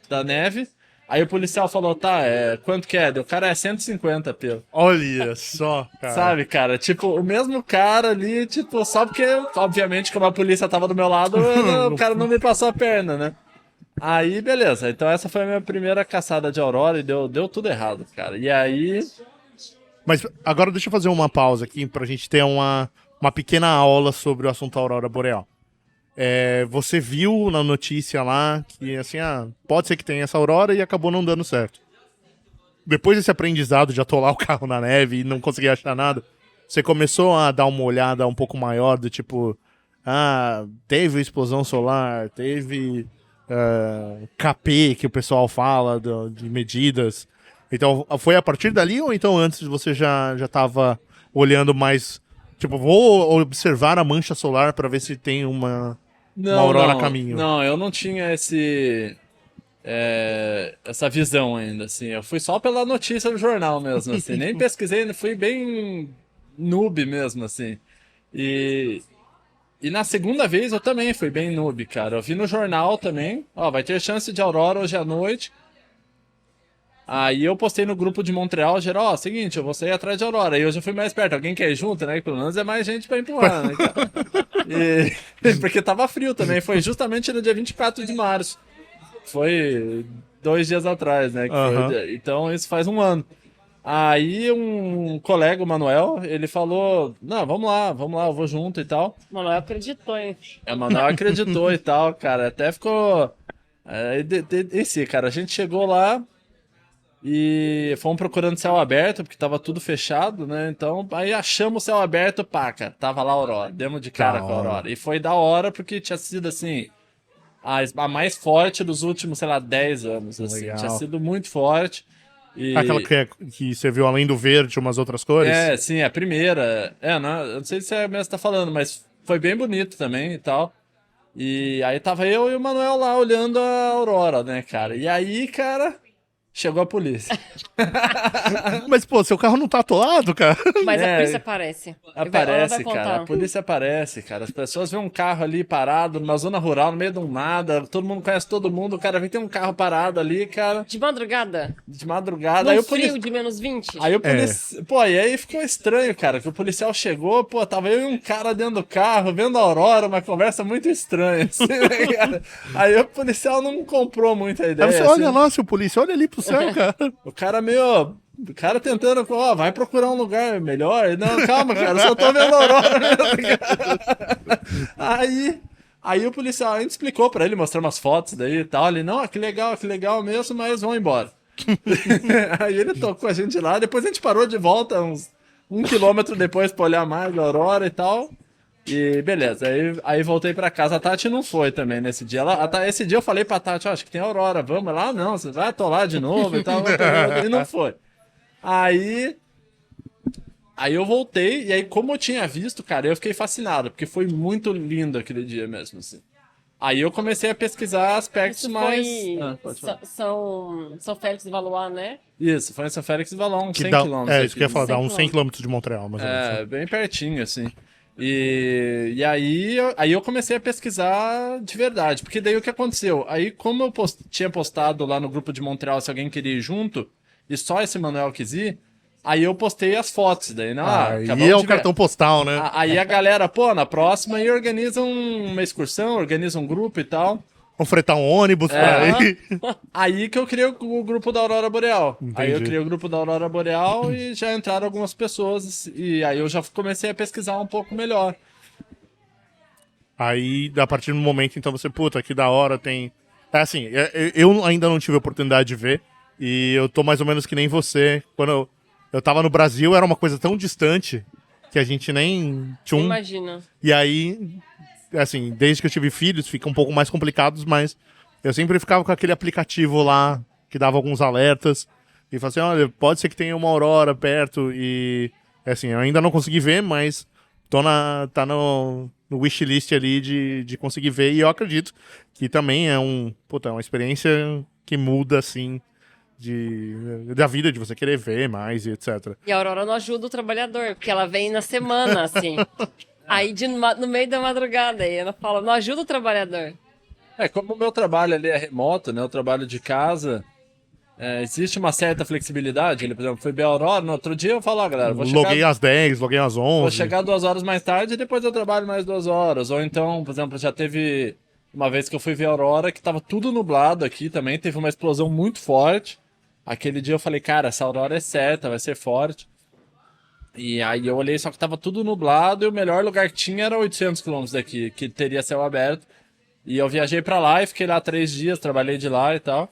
da neve. Aí o policial falou, tá, quanto que é? O cara é 150 pelo. Olha só, cara. Sabe, cara, tipo, o mesmo cara ali, tipo, só porque, obviamente, como a polícia tava do meu lado, o cara não me passou a perna, né? Aí, beleza, então essa foi a minha primeira caçada de Aurora e deu tudo errado, cara. E aí... Mas agora deixa eu fazer uma pausa aqui pra gente ter uma pequena aula sobre o assunto Aurora Boreal. Você viu na notícia lá que, assim, pode ser que tenha essa aurora e acabou não dando certo. Depois desse aprendizado de atolar o carro na neve e não conseguir achar nada, você começou a dar uma olhada um pouco maior do tipo, teve explosão solar, teve KP que o pessoal fala de medidas. Então, foi a partir dali ou então antes você já estava olhando mais, tipo, vou observar a mancha solar para ver se tem uma aurora a caminho? Não, eu não tinha essa visão ainda, assim. Eu fui só pela notícia do jornal mesmo, assim. Nem pesquisei, fui bem noob mesmo, assim. E na segunda vez eu também fui bem noob, cara. Eu vi no jornal também, vai ter chance de aurora hoje à noite. Aí eu postei no grupo de Montreal, geral, seguinte, eu vou sair atrás de aurora. Aí eu já fui mais perto, alguém quer ir junto, né? Pelo menos é mais gente pra empurrar, né, cara? Porque tava frio também, foi justamente no dia 24 de março. Foi 2 dias atrás, né? Então isso faz 1 ano. Aí um colega, o Manuel, ele falou, não, vamos lá, eu vou junto e tal. O Manuel acreditou, hein? O Manuel acreditou e tal, cara, até ficou... cara, a gente chegou lá e fomos procurando céu aberto, porque tava tudo fechado, né? Então, aí achamos o céu aberto, cara, tava lá a aurora, demos de cara com a aurora. E foi da hora, porque tinha sido, assim, a mais forte dos últimos, sei lá, 10 anos, assim. Legal. Tinha sido muito forte. E... Aquela que você viu além do verde, umas outras cores? Sim, a primeira. Eu não sei se é mesmo que tá falando, mas foi bem bonito também e tal. E aí tava eu e o Manuel lá olhando a aurora, né, cara? E aí, cara, chegou a polícia. Mas, pô, seu carro não tá atolado, cara? Mas a polícia aparece. Aparece, cara. A polícia aparece, cara. As pessoas veem um carro ali parado numa zona rural, no meio de um nada. Todo mundo conhece todo mundo. O cara vem, tem um carro parado ali, cara. De madrugada? De madrugada. No Aí frio de menos 20? Aí o policial... Pô, e aí ficou estranho, cara, que o policial chegou, pô, tava eu e um cara dentro do carro, vendo a aurora, uma conversa muito estranha, assim, né, cara? Aí o policial não comprou muita ideia. Aí você olha lá, seu polícia, olha ali pro céu, cara. O cara meio... O cara tentando, vai procurar um lugar melhor. Não, calma, cara, eu só tô vendo a aurora mesmo, cara. Aí o policial, a gente explicou pra ele, mostrou umas fotos daí e tal. Ele, não, que legal mesmo, mas vão embora. Aí ele tocou a gente lá, depois a gente parou de volta uns 1 quilômetro depois pra olhar mais a aurora e tal. E beleza, aí voltei pra casa. A Tati não foi também nesse dia. Esse dia eu falei pra Tati, acho que tem aurora, vamos lá? Não, você vai atolar de novo e tal. E não foi. Aí eu voltei, e aí como eu tinha visto, cara, eu fiquei fascinado, porque foi muito lindo aquele dia mesmo, assim. Aí eu comecei a pesquisar aspectos Isso mais... foi pode falar. São Félix do Valois, né? Isso, foi em São Félix de Valon, uns Que 100 dá, quilômetros. isso que eu ia falar, dá 100 uns 100 km de Montreal, mais ou menos. É, bem pertinho, assim. E aí eu comecei a pesquisar de verdade, porque daí o que aconteceu? Aí, como eu tinha postado lá no grupo de Montreal se alguém queria ir junto, e só esse Manuel quis ir, aí eu postei as fotos, daí, né? Aí acabamos é o de ver. cartão postal, né? Aí a galera, pô, na próxima aí organiza uma excursão, organiza um grupo e tal. Vamos fretar um ônibus pra ir. Aí que eu criei o grupo da Aurora Boreal. Aí eu Entendi. criei o grupo da Aurora Boreal e já entraram algumas pessoas. E aí eu já comecei a pesquisar um pouco melhor. Aí, a partir do momento, então, você, puta, que da hora, tem... É assim, eu ainda não tive a oportunidade de ver, e eu tô mais ou menos que nem você. Quando eu tava no Brasil, era uma coisa tão distante que a gente nem... Imagina. E aí, assim, desde que eu tive filhos, fica um pouco mais complicados, mas eu sempre ficava com aquele aplicativo lá, que dava alguns alertas, e falava assim, olha, pode ser que tenha uma aurora perto, e, assim, eu ainda não consegui ver, mas tá no wishlist ali de conseguir ver, e eu acredito que também é uma experiência que muda, assim, da vida, de você querer ver mais e etc. E a Aurora não ajuda o trabalhador, porque ela vem na semana, assim. Aí no meio da madrugada, aí ela fala, não ajuda o trabalhador. Como o meu trabalho ali é remoto, né? Eu trabalho de casa. Existe uma certa flexibilidade. Ele, por exemplo, fui ver a Aurora, no outro dia eu falo, galera, Loguei às 10, loguei às 11. vou chegar 2 horas mais tarde e depois eu trabalho mais 2 horas. Ou então, por exemplo, já teve uma vez que eu fui ver a Aurora que tava tudo nublado aqui também, teve uma explosão muito forte. Aquele dia eu falei, cara, essa Aurora é certa, vai ser forte. E aí eu olhei, só que tava tudo nublado e o melhor lugar que tinha era 800 quilômetros daqui, que teria céu aberto. E eu viajei pra lá e fiquei lá 3 dias, trabalhei de lá e tal.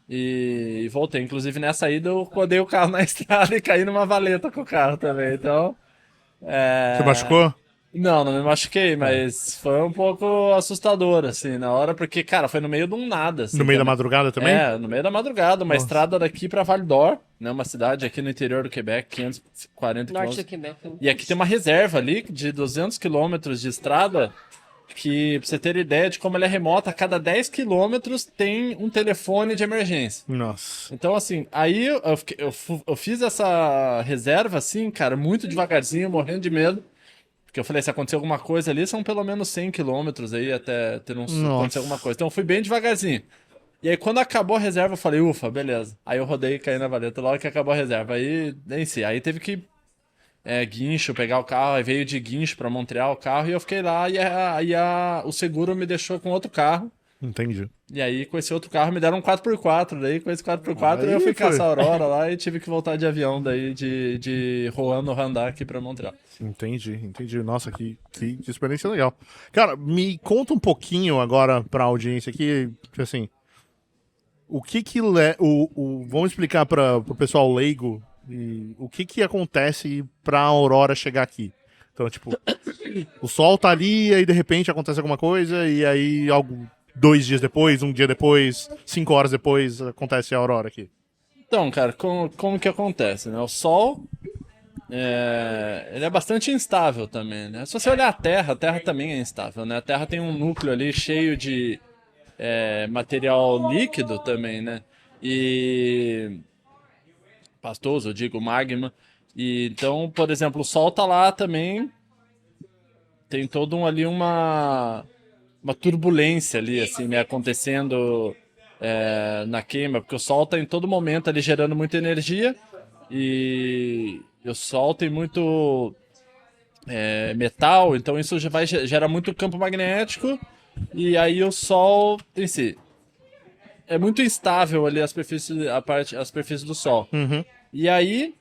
E voltei. Inclusive nessa ida eu rodei o carro na estrada e caí numa valeta com o carro também. Então. Você machucou? Não me machuquei, mas foi um pouco assustador, assim, na hora, porque, cara, foi no meio de um nada. Assim, No meio da também. madrugada também? No meio da madrugada, uma estrada daqui pra Val d'Or, né? Uma cidade aqui no interior do Quebec, 540 Norte do quilômetros. Quebec. E aqui tem uma reserva ali de 200 quilômetros de estrada, que, pra você ter ideia de como ela é remota, a cada 10 quilômetros tem um telefone de emergência. Nossa. Então, assim, aí eu fiz essa reserva, assim, cara, muito devagarzinho, morrendo de medo. Porque eu falei, se acontecer alguma coisa ali, são pelo menos 100 quilômetros aí até ter acontecer alguma coisa. Então eu fui bem devagarzinho. E aí quando acabou a reserva, eu falei, ufa, beleza. Aí eu rodei e caí na valeta logo que acabou a reserva. Aí, nem sei, aí teve que guincho, pegar o carro, aí veio de guincho pra Montreal o carro e eu fiquei lá e o seguro me deixou com outro carro. Entendi. E aí, com esse outro carro, me deram um 4x4. Daí, com esse 4x4, Aí eu fui foi. caçar a Aurora lá e tive que voltar de avião daí, de Rouen no Randar aqui pra Montreal. Entendi. Nossa, que experiência legal. Cara, me conta um pouquinho agora pra audiência aqui, assim, o que vamos explicar para pro pessoal leigo o que acontece pra Aurora chegar aqui. Então, tipo, o sol tá ali e aí de repente acontece alguma coisa e aí 2 dias depois, 1 dia depois, 5 horas depois acontece a Aurora aqui. Então, cara, como que acontece, né? O Sol, ele é bastante instável também, né? Se você olhar a Terra também é instável, né? A Terra tem um núcleo ali cheio de material líquido também, né? E pastoso, eu digo, magma. E então, por exemplo, o Sol tá lá também, tem todo uma turbulência ali, assim, né, acontecendo na queima, porque o Sol tá em todo momento ali gerando muita energia e o Sol tem muito metal, então isso já gera muito campo magnético e aí o Sol em si é muito instável ali a superfície do Sol. Uhum. E aí,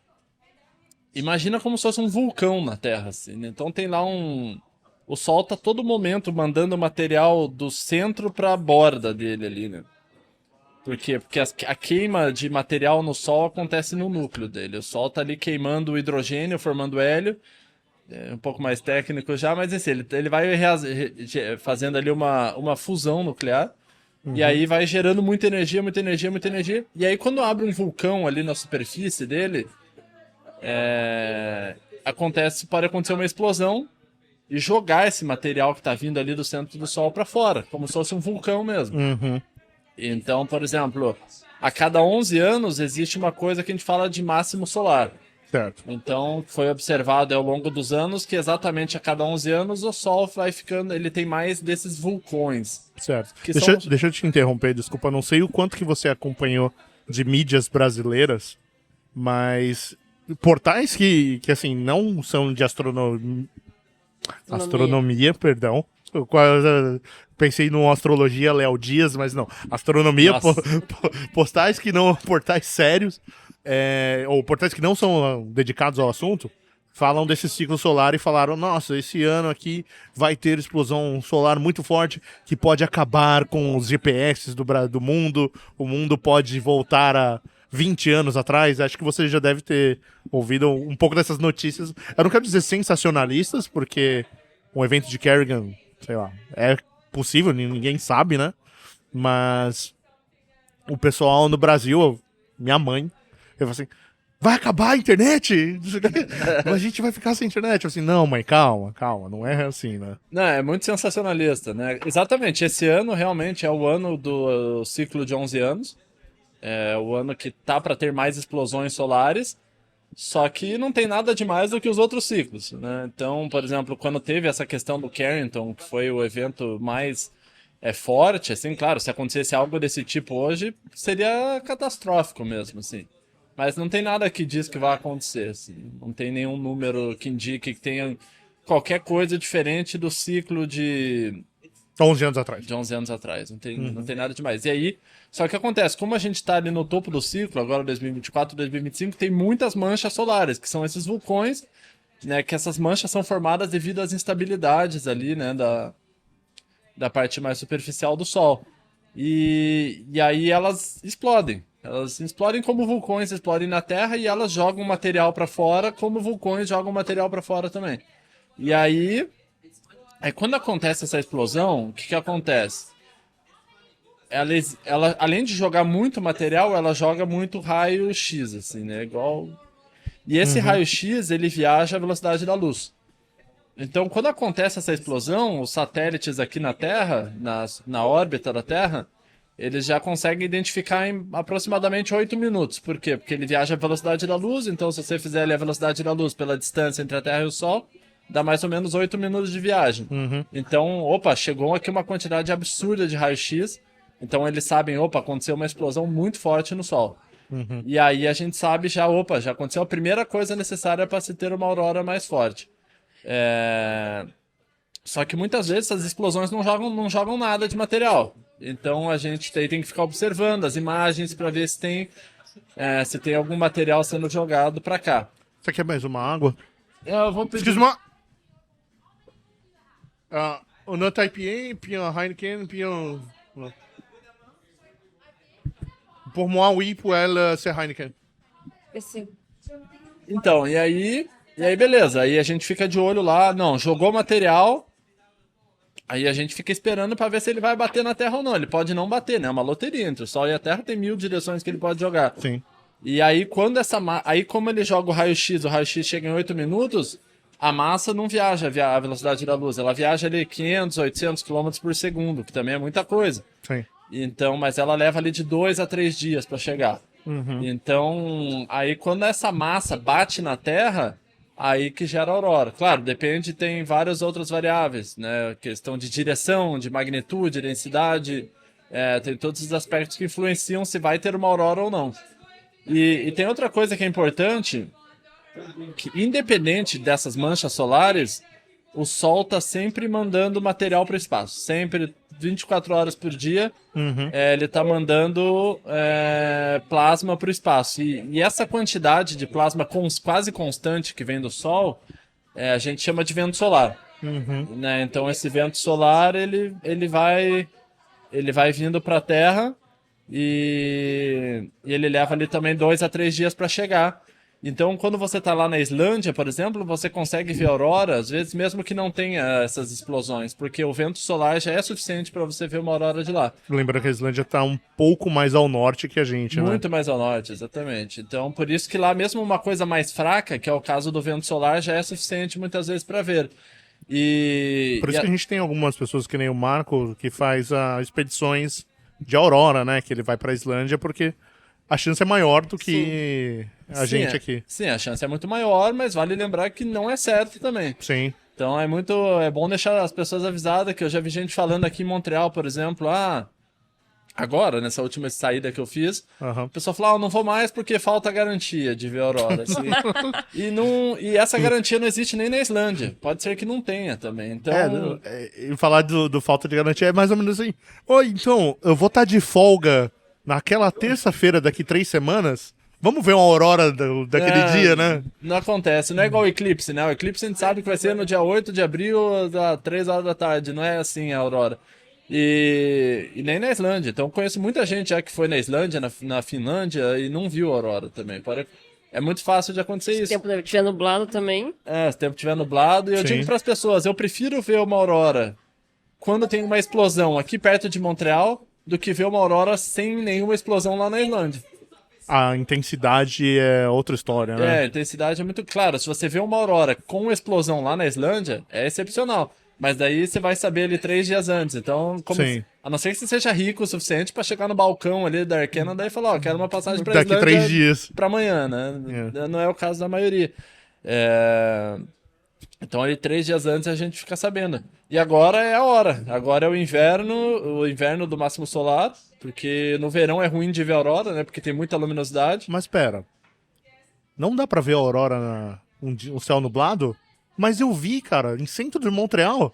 imagina como se fosse um vulcão na Terra, assim, né? Então tem lá o Sol tá todo momento mandando material do centro para a borda dele ali, né? Por quê? Porque a queima de material no Sol acontece no núcleo dele. O Sol tá ali queimando o hidrogênio, formando hélio. É um pouco mais técnico já, mas assim, ele vai fazendo ali uma fusão nuclear. E aí vai gerando muita energia. E aí quando abre um vulcão ali na superfície dele, pode acontecer uma explosão. e jogar esse material que está vindo ali do centro do Sol para fora, como se fosse um vulcão mesmo. Uhum. Então, por exemplo, a cada 11 anos existe uma coisa que a gente fala de máximo solar. Certo. Então, foi observado ao longo dos anos que exatamente a cada 11 anos o Sol vai ficando, ele tem mais desses vulcões. Certo. Que Deixa eu te interromper, desculpa, não sei o quanto que você acompanhou de mídias brasileiras, mas portais que assim, não são de astronomia, perdão. Eu quase pensei no Astrologia Léo Dias, mas não. Astronomia, postais que não, portais sérios, ou portais que não são dedicados ao assunto, falam desse ciclo solar e falaram, nossa, esse ano aqui vai ter explosão solar muito forte que pode acabar com os GPS do mundo, o mundo pode voltar a 20 anos atrás. Acho que você já deve ter ouvido um pouco dessas notícias. Eu não quero dizer sensacionalistas, porque um evento de Kerrigan, sei lá, é possível, ninguém sabe, né? Mas o pessoal no Brasil, minha mãe, eu falo assim, vai acabar a internet? A gente vai ficar sem internet. Eu assim, não, mãe, calma, não é assim, né? Não, é muito sensacionalista, né? Exatamente, esse ano realmente é o ano do ciclo de 11 anos. É o ano que tá para ter mais explosões solares, só que não tem nada de mais do que os outros ciclos, né? Então, por exemplo, quando teve essa questão do Carrington, que foi o evento mais forte, assim, claro, se acontecesse algo desse tipo hoje, seria catastrófico mesmo, assim. Mas não tem nada que diz que vai acontecer, assim. Não tem nenhum número que indique que tenha qualquer coisa diferente do ciclo de 11 anos atrás. De 11 anos atrás. Não tem nada demais. E aí, só que acontece, como a gente está ali no topo do ciclo, agora 2024, 2025, tem muitas manchas solares, que são esses vulcões, né? Que essas manchas são formadas devido às instabilidades ali, né? Da parte mais superficial do Sol. E aí elas explodem. Elas explodem como vulcões explodem na Terra e elas jogam material para fora, como vulcões jogam material para fora também. E aí, quando acontece essa explosão, o que acontece? Ela, além de jogar muito material, ela joga muito raio-x, assim, né? Igual... E esse raio-x, ele viaja à velocidade da luz. Então, quando acontece essa explosão, os satélites aqui na Terra, na órbita da Terra, eles já conseguem identificar em aproximadamente 8 minutos. Por quê? Porque ele viaja à velocidade da luz, então se você fizer ali a velocidade da luz pela distância entre a Terra e o Sol, dá mais ou menos 8 minutos de viagem. Então, chegou aqui uma quantidade absurda de raio-x, então eles sabem, aconteceu uma explosão muito forte no Sol. E aí a gente sabe já aconteceu a primeira coisa necessária para se ter uma aurora mais forte. Só que muitas vezes essas explosões não jogam nada de material. Então a gente tem que ficar observando as imagens para ver se tem algum material sendo jogado para cá. Você quer mais uma água? Eu vou pedir. Excuse-moi. On a IPA, puis un Heineken, puis un... Pour moi, oui, pour elle, c'est Heineken. Esse. Então, e aí beleza. Aí a gente fica de olho lá. Não, jogou material. Aí a gente fica esperando para ver se ele vai bater na Terra ou não. Ele pode não bater, né? É uma loteria. Entre o Sol e a Terra tem 1000 direções que ele pode jogar. Sim. E aí, como ele joga o raio-x chega em 8 minutos, a massa não viaja à velocidade da luz. Ela viaja ali 500, 800 km por segundo, que também é muita coisa. Sim. Então, mas ela leva ali de 2 a 3 dias para chegar. Então, aí quando essa massa bate na Terra, aí que gera aurora. Claro, tem várias outras variáveis, né? Questão de direção, de magnitude, densidade, tem todos os aspectos que influenciam se vai ter uma aurora ou não. E tem outra coisa que é importante, que independente dessas manchas solares, o Sol está sempre mandando material para o espaço. Sempre, 24 horas por dia, ele está mandando plasma para o espaço. E essa quantidade de plasma quase constante que vem do Sol, a gente chama de vento solar. Né? Então esse vento solar ele vai vindo para a Terra e ele leva ali também 2 a 3 dias para chegar. Então, quando você está lá na Islândia, por exemplo, você consegue ver aurora, às vezes mesmo que não tenha essas explosões, porque o vento solar já é suficiente para você ver uma aurora de lá. Lembrando que a Islândia está um pouco mais ao norte que a gente, né? Muito mais ao norte, exatamente. Então, por isso que lá mesmo uma coisa mais fraca, que é o caso do vento solar, já é suficiente muitas vezes para ver. Por isso que a gente tem algumas pessoas que nem o Marco, que faz expedições de aurora, né? Que ele vai pra Islândia, porque a chance é maior do que a gente aqui. Sim, a chance é muito maior, mas vale lembrar que não é certo também. Sim. Então é bom deixar as pessoas avisadas, que eu já vi gente falando aqui em Montreal, por exemplo, agora, nessa última saída que eu fiz, o pessoal falou, eu não vou mais porque falta garantia de ver a aurora. Assim. e essa garantia não existe nem na Islândia. Pode ser que não tenha também. Então... falar do falta de garantia é mais ou menos assim. Oi, então, eu vou estar de folga naquela terça-feira daqui 3 semanas? Vamos ver uma aurora daquele dia, né? Não acontece, não é igual o eclipse, né? O eclipse a gente sabe que vai ser no dia 8 de abril, às 3 horas da tarde. Não é assim a aurora. E nem na Islândia. Então eu conheço muita gente já que foi na Islândia, na Finlândia, e não viu a aurora também. É muito fácil de acontecer isso. Se o tempo estiver nublado também. Se o tempo estiver nublado. E eu digo para as pessoas, eu prefiro ver uma aurora quando tem uma explosão aqui perto de Montreal do que ver uma aurora sem nenhuma explosão lá na Islândia. A intensidade é outra história, né? A intensidade é muito clara. Se você vê uma aurora com explosão lá na Islândia, é excepcional. Mas daí você vai saber ali 3 dias antes. Então, a não ser que você seja rico o suficiente pra chegar no balcão ali da Air Canada e falar, quero uma passagem pra Daqui Islândia 3 dias. Pra amanhã, né? Não é o caso da maioria. Então, ali 3 dias antes a gente fica sabendo. E agora é a hora. Agora é o inverno do máximo solar, porque no verão é ruim de ver a aurora, né? Porque tem muita luminosidade. Mas pera, não dá pra ver a aurora um céu nublado? Mas eu vi, cara, em centro de Montreal.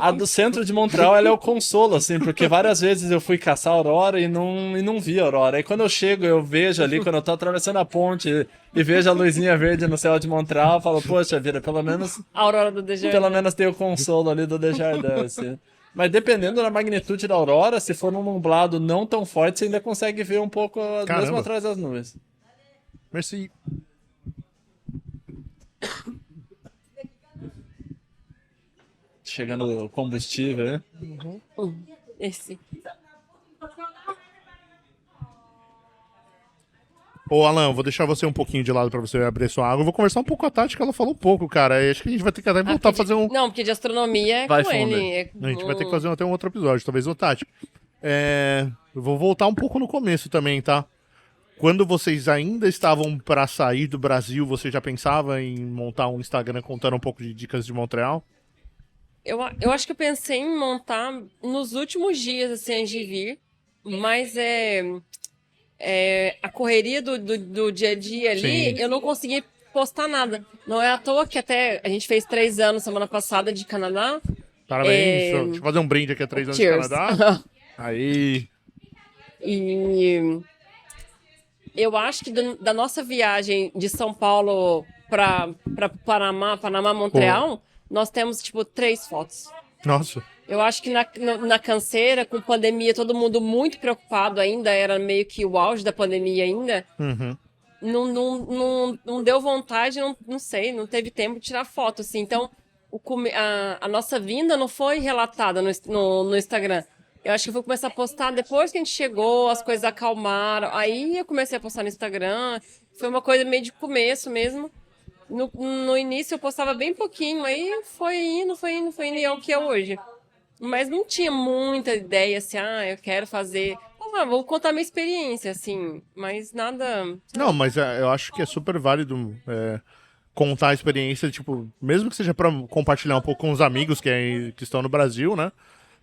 A do centro de Montreal, ela é o consolo, assim, porque várias vezes eu fui caçar a aurora e não vi a aurora. Aí quando eu chego, eu vejo ali, quando eu tô atravessando a ponte e vejo a luzinha verde no céu de Montreal, eu falo, poxa vida, pelo menos... A aurora do Desjardins. Pelo menos tem o consolo ali do Desjardins, assim. Mas dependendo da magnitude da aurora, se for num nublado não tão forte, você ainda consegue ver um pouco, mesmo atrás das nuvens. Merci. Chegando o combustível, né? Esse. Ô, Alan, vou deixar você um pouquinho de lado pra você abrir sua água. Eu vou conversar um pouco com a Tati, que ela falou um pouco, cara. Acho que a gente vai ter que até voltar a fazer um... Não, porque de astronomia é vai com fundo. ele. A gente vai ter que fazer até um outro episódio, talvez. Ô, Tati, eu vou voltar um pouco no começo também, tá? Quando vocês ainda estavam pra sair do Brasil, você já pensava em montar um Instagram contando um pouco de dicas de Montreal? Eu acho que eu pensei em montar nos últimos dias, assim, antes de vir. Mas a correria do dia a dia ali, eu não consegui postar nada. Não é à toa que até a gente fez 3 anos semana passada de Canadá. Parabéns. Deixa eu fazer um brinde aqui a 3 anos Cheers. de Canadá. Aí. E eu acho que da nossa viagem de São Paulo para Panamá, Montreal, nós temos, tipo, 3 fotos. Nossa. Eu acho que na canseira, com pandemia, todo mundo muito preocupado ainda, era meio que o auge da pandemia ainda. Uhum. Não deu vontade, não sei, não teve tempo de tirar foto, assim. Então, a nossa vinda não foi relatada no Instagram. Eu acho que eu vou começar a postar depois que a gente chegou, as coisas acalmaram. Aí eu comecei a postar no Instagram. Foi uma coisa meio de começo mesmo. No início eu postava bem pouquinho, aí foi indo, e é o que é hoje. Mas não tinha muita ideia, assim, eu quero fazer... vou contar minha experiência, assim, mas nada... Não, mas eu acho que é super válido contar a experiência, tipo, mesmo que seja pra compartilhar um pouco com os amigos que estão no Brasil, né?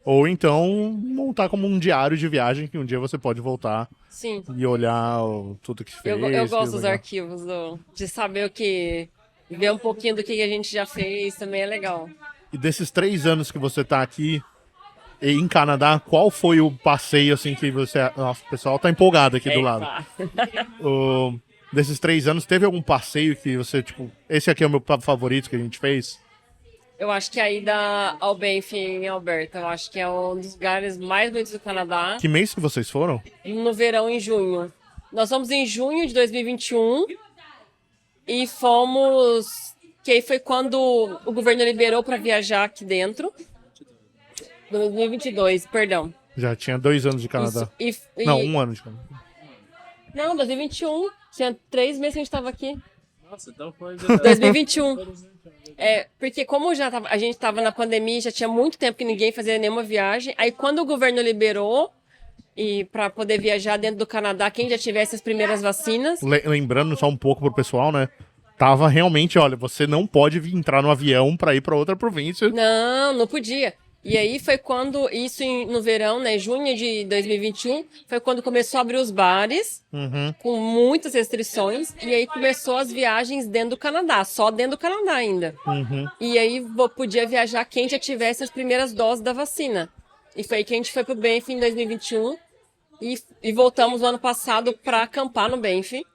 Ou então montar como um diário de viagem que um dia você pode voltar. Sim. E olhar tudo que fez. Eu gosto dos arquivos, de saber o que... Ver um pouquinho do que a gente já fez também é legal. E desses 3 anos que você tá aqui em Canadá, qual foi o passeio, assim, que você... Nossa, o pessoal tá empolgado aqui do lado. Desses 3 anos, teve algum passeio que você, tipo... Esse aqui é o meu favorito que a gente fez? Eu acho que a ida ao Banff em Alberta. Eu acho que é um dos lugares mais bonitos do Canadá. Que mês que vocês foram? No verão, em junho. Nós fomos em junho de 2021 e fomos... Que aí foi quando o governo liberou para viajar aqui dentro. 2022, perdão. Já tinha 2 anos de Canadá. Não, 1 ano de Canadá. Não, 2021. Tinha 3 meses que a gente tava aqui. Nossa, então foi... 2021. Porque como a gente tava na pandemia, já tinha muito tempo que ninguém fazia nenhuma viagem, aí quando o governo liberou, e para poder viajar dentro do Canadá, quem já tivesse as primeiras vacinas... Lembrando só um pouco pro pessoal, né? Tava realmente, olha, você não pode entrar no avião pra ir pra outra província. Não podia. E aí foi quando, no verão, né, junho de 2021, foi quando começou a abrir os bares, com muitas restrições, e aí começou as viagens dentro do Canadá, só dentro do Canadá ainda. E aí podia viajar quem já tivesse as primeiras doses da vacina. E foi aí que a gente foi pro Banff em 2021, e voltamos no ano passado para acampar no Banff,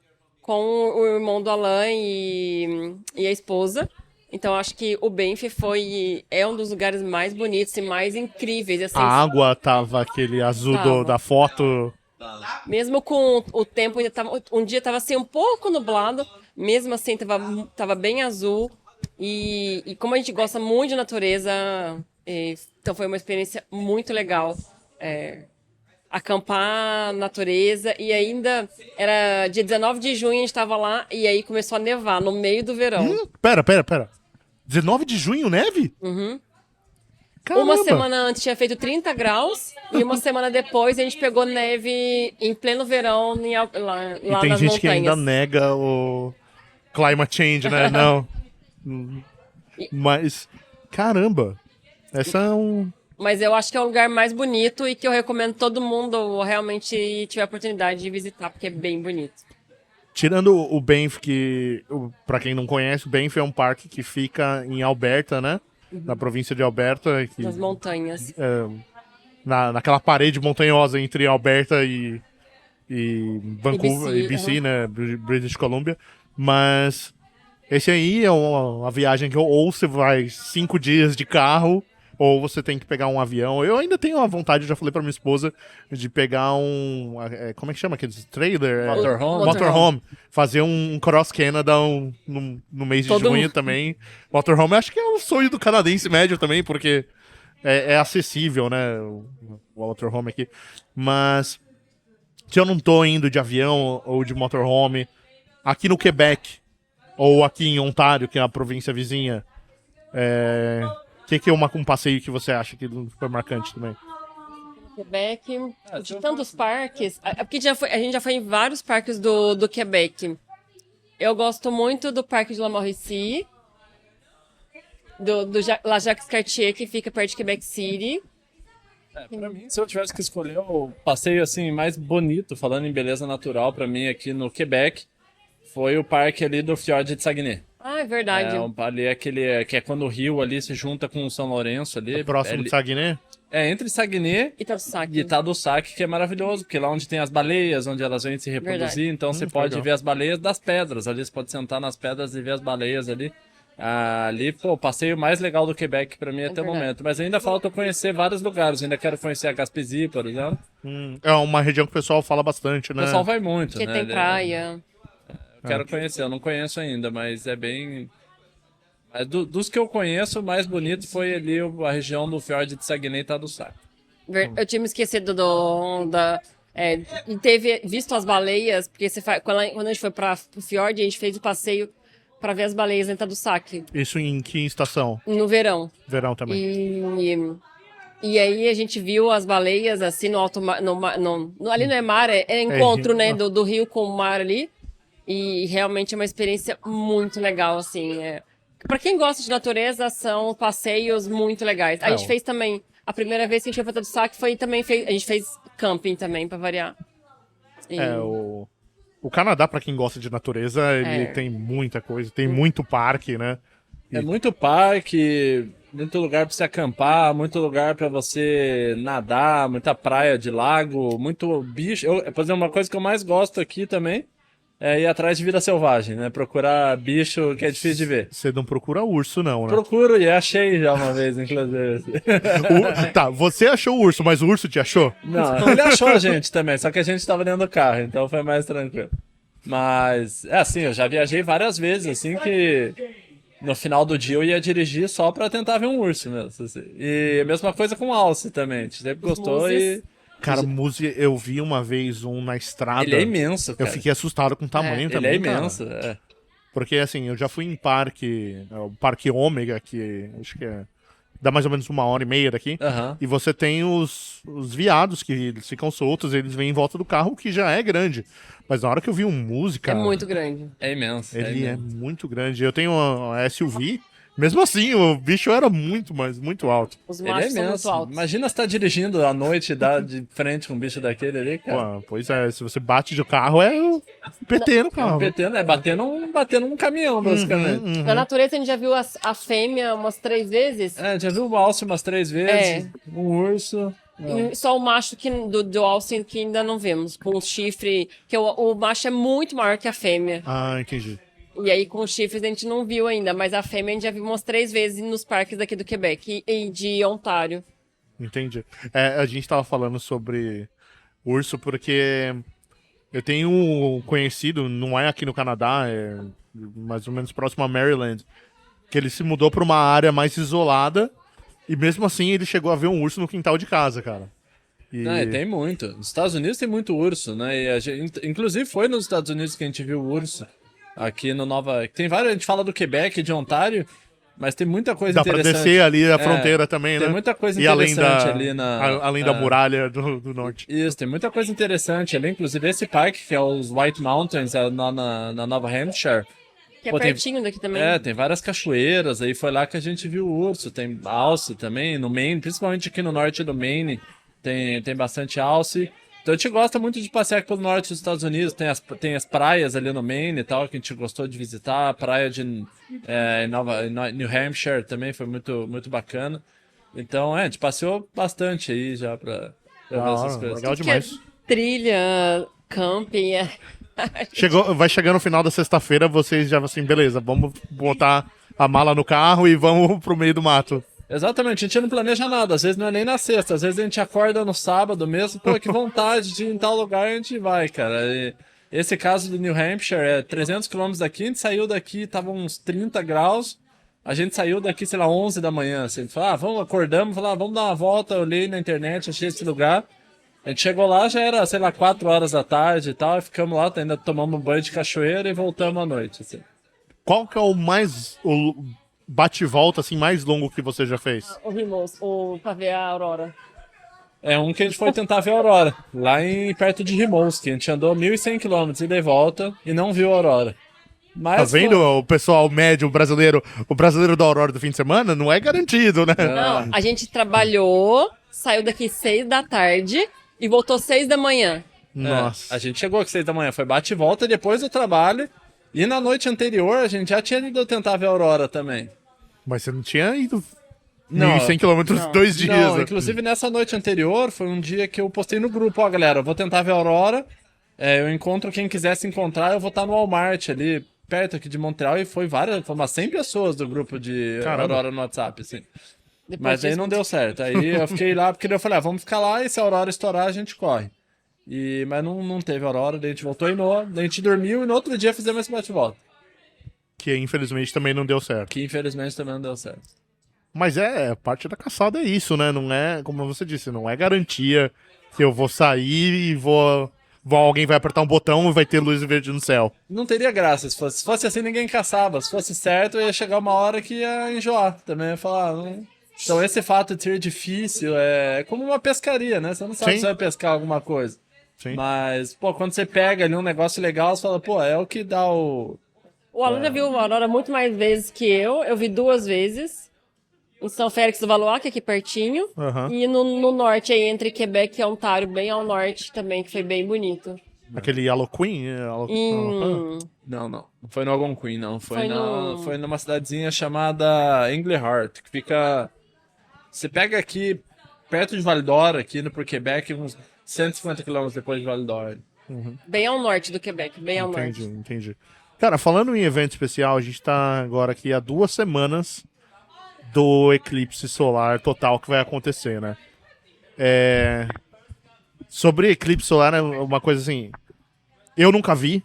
com o irmão do Alain e a esposa. Então, acho que o Banff é um dos lugares mais bonitos e mais incríveis. Assim, A água tava aquele azul da foto. Mesmo com o tempo, um dia tava assim um pouco nublado, mesmo assim tava bem azul. E como a gente gosta muito de natureza, então foi uma experiência muito legal. Acampar na natureza, e ainda era dia 19 de junho, a gente tava lá, e aí começou a nevar no meio do verão. Pera. 19 de junho, neve? Caramba. Uma semana antes tinha feito 30 graus, e uma semana depois a gente pegou neve em pleno verão lá nas montanhas. E tem gente que ainda nega o climate change, né? Não. Mas, caramba, essa é um... Mas eu acho que é o lugar mais bonito e que eu recomendo todo mundo realmente tiver a oportunidade de visitar, porque é bem bonito. Tirando o Banff, pra quem não conhece, o Banff é um parque que fica em Alberta, né? Na província de Alberta. Nas montanhas. Naquela parede montanhosa entre Alberta e Vancouver, e BC, né? British Columbia. Mas esse aí é uma viagem que ou você vai 5 dias de carro, ou você tem que pegar um avião. Eu ainda tenho a vontade, já falei pra minha esposa, de pegar como é que chama aqueles trailer? Motorhome. Fazer um Cross Canada no mês de junho também. Motorhome, acho que é o sonho do canadense médio também, porque é acessível, né? O motorhome aqui. Mas se eu não tô indo de avião ou de motorhome, aqui no Quebec, ou aqui em Ontário, que é a província vizinha, que é um passeio que você acha que foi marcante também? Quebec, de tantos parques, porque a gente já foi em vários parques do Quebec. Eu gosto muito do Parque de La Mauricie, do La Jacques Cartier, que fica perto de Quebec City. Pra mim, se eu tivesse que escolher o passeio assim mais bonito, falando em beleza natural, pra mim aqui no Quebec, foi o parque ali do Fjord de Saguenay. Ah, é verdade. Ali aquele que é quando o rio ali se junta com o São Lourenço ali. Próximo de Saguenay? Entre Saguenay e Tadoussac. Tadoussac, que é maravilhoso, porque lá onde tem as baleias, onde elas vêm se reproduzir, verdade. Então você pode ver as baleias das pedras. Ali você pode sentar nas pedras e ver as baleias ali. Ali, o passeio mais legal do Quebec pra mim até o momento. Mas ainda falta eu conhecer vários lugares. Ainda quero conhecer a Gaspésie, por exemplo. É uma região que o pessoal fala bastante, né? O pessoal vai muito, porque né? Tem praia. Quero conhecer, eu não conheço ainda, mas é bem... Dos que eu conheço, o mais bonito foi ali a região do Fjord de Saguenay e Tadoussac. Eu tinha me esquecido e teve visto as baleias, porque quando a gente foi para o Fjord, a gente fez o passeio para ver as baleias em Tadoussac. Isso em que estação? No verão. Verão também. E aí a gente viu as baleias assim no alto mar, ali não é mar, é encontro, né, do rio com o mar ali. E realmente é uma experiência muito legal, assim. Pra quem gosta de natureza, são passeios muito legais. A gente fez também, a primeira vez que a gente foi pra Tadoussac foi também, a gente fez camping também, pra variar. O Canadá, pra quem gosta de natureza, ele tem muita coisa, tem muito parque, né? É muito parque, muito lugar pra você acampar, muito lugar pra você nadar, muita praia de lago, muito bicho. Por exemplo, uma coisa que eu mais gosto aqui também é ir atrás de vida selvagem, né? Procurar bicho que é difícil de ver. Você não procura urso, não, né? Procuro e achei já uma vez, inclusive. Tá, você achou o urso, mas o urso te achou? Não, ele achou a gente também, só que a gente tava dentro do carro, então foi mais tranquilo. Mas, assim, eu já viajei várias vezes, assim, que no final do dia eu ia dirigir só pra tentar ver um urso mesmo. Assim. E a mesma coisa com o alce também, a gente sempre gostou e... Cara, eu vi uma vez na estrada. Ele é imenso, cara. Eu fiquei assustado com o tamanho também, ele é imenso, Porque, assim, eu já fui em o Parque Ômega, que acho que dá mais ou menos 1h30 daqui. Aham. E você tem os viados que eles ficam soltos, eles vêm em volta do carro, que já é grande. Mas na hora que eu vi um música, É muito grande. É imenso. ele é imenso. muito grande. Eu tenho uma SUV, mesmo assim, o bicho era muito alto. Os Ele é machos são muito imenso. altos. Imagina você tá dirigindo à noite e dá de frente com um bicho daquele ali, cara. Pô, pois é, se você bate de carro, é o PT no É um carro. PT, né? Batendo um caminhão, basicamente. Na natureza a gente já viu a fêmea umas 3 vezes. É, já viu o alce umas 3 vezes, um urso. E só o macho do alce que ainda não vemos. Com o chifre. Que o macho é muito maior que a fêmea. Ah, entendi. E aí com os chifres a gente não viu ainda. Mas a fêmea a gente já viu umas 3 vezes nos parques daqui do Quebec e de Ontário. Entendi. A gente tava falando sobre urso porque eu tenho um conhecido, não é aqui no Canadá, é mais ou menos próximo a Maryland, que ele se mudou pra uma área mais isolada e mesmo assim ele chegou a ver um urso no quintal de casa, cara. E... Não, e tem muito. Nos Estados Unidos tem muito urso, né? E inclusive foi nos Estados Unidos que a gente viu o urso. Aqui no Nova... Tem vários, a gente fala do Quebec, de Ontário, mas tem muita coisa Dá pra interessante. descer ali a fronteira também, né? Tem muita coisa E além interessante da, ali na... além da muralha do norte. Isso, tem muita coisa interessante ali. Inclusive esse parque, que é os White Mountains, na Nova Hampshire. Que é Pô, tem- pertinho daqui também. É, tem várias cachoeiras, aí foi lá que a gente viu o urso. Tem alce também, no Maine, principalmente aqui no norte do Maine, tem bastante alce. Então a gente gosta muito de passear pelo norte dos Estados Unidos, tem as praias ali no Maine e tal, que a gente gostou de visitar. A praia de New Hampshire também foi muito bacana. Então, a gente passeou bastante aí já pra ver essas coisas. Legal Que é demais. trilha, camping, Vai chegar no final da sexta-feira, vocês já assim, beleza, vamos botar a mala no carro e vamos pro meio do mato. Exatamente, a gente não planeja nada, às vezes não é nem na sexta, às vezes a gente acorda no sábado mesmo, pô, que vontade de ir em tal lugar, a gente vai, cara. E esse caso do New Hampshire é 300 km daqui, a gente saiu daqui, tava uns 30 graus, a gente saiu daqui, sei lá, 11 da manhã, assim, a gente falou, acordamos, vamos dar uma volta, eu olhei na internet, achei esse lugar, a gente chegou lá, já era, sei lá, 4 horas da tarde e tal, e ficamos lá, ainda tomamos um banho de cachoeira e voltamos à noite, assim. Qual que é o bate-volta assim, mais longo que você já fez? o Rimos, pra ver a aurora. É um que a gente foi tentar ver a aurora, perto de Rimouski. A gente andou 1.100 km e de volta e não viu a aurora. Mas Tá vendo o pessoal médio, o brasileiro da Aurora do fim de semana? Não é garantido, né? Não, a gente trabalhou, saiu daqui 6 da tarde e voltou 6 da manhã. Nossa. A gente chegou às 6 da manhã, foi bate e volta depois do trabalho. E na noite anterior a gente já tinha ido tentar ver a aurora também. Mas você não tinha ido Não, 1.100 km 2 dias, Não, né? inclusive nessa noite anterior foi um dia que eu postei no grupo, ó galera, eu vou tentar ver a aurora, eu encontro quem quiser se encontrar, eu vou estar no Walmart ali, perto aqui de Montreal, e foi umas 100 pessoas do grupo de Caramba. aurora no WhatsApp, assim. Depois Mas aí disso- não deu certo, aí eu fiquei lá, porque daí eu falei, vamos ficar lá, e se a aurora estourar, a gente corre. Mas não teve aurora, daí a gente voltou daí a gente dormiu, e no outro dia fizemos esse bate-volta, Que infelizmente também não deu certo. que infelizmente também não deu certo. Mas parte da caçada é isso, né? Não é, como você disse, não é garantia que eu vou sair e alguém vai apertar um botão e vai ter luz verde no céu. Não teria graça. Se fosse assim, ninguém caçava. Se fosse certo, ia chegar uma hora que ia enjoar. Também ia falar. Não. Então, esse fato de ser difícil é como uma pescaria, né? Você não sabe Sim. se vai pescar alguma coisa. Sim. Mas, pô, quando você pega ali um negócio legal, você fala, pô, é o que dá o. O Alan já viu a aurora muito mais vezes que eu vi 2 vezes. Em São Félix do Valois, que é aqui pertinho. Aham. E no norte, aí, entre Quebec e Ontário, bem ao norte também, que foi bem bonito. Aquele Halloween? Não. Não foi no Algonquin, não. Foi no- numa cidadezinha chamada Englehart, que fica. Você pega aqui, perto de Val d'Or, aqui por Quebec, uns 150 km depois de Val d'Or. Bem ao norte do Quebec, bem ao norte. Entendi. Cara, falando em evento especial, a gente tá agora aqui há 2 semanas do eclipse solar total que vai acontecer, né? Sobre eclipse solar, é uma coisa assim, eu nunca vi,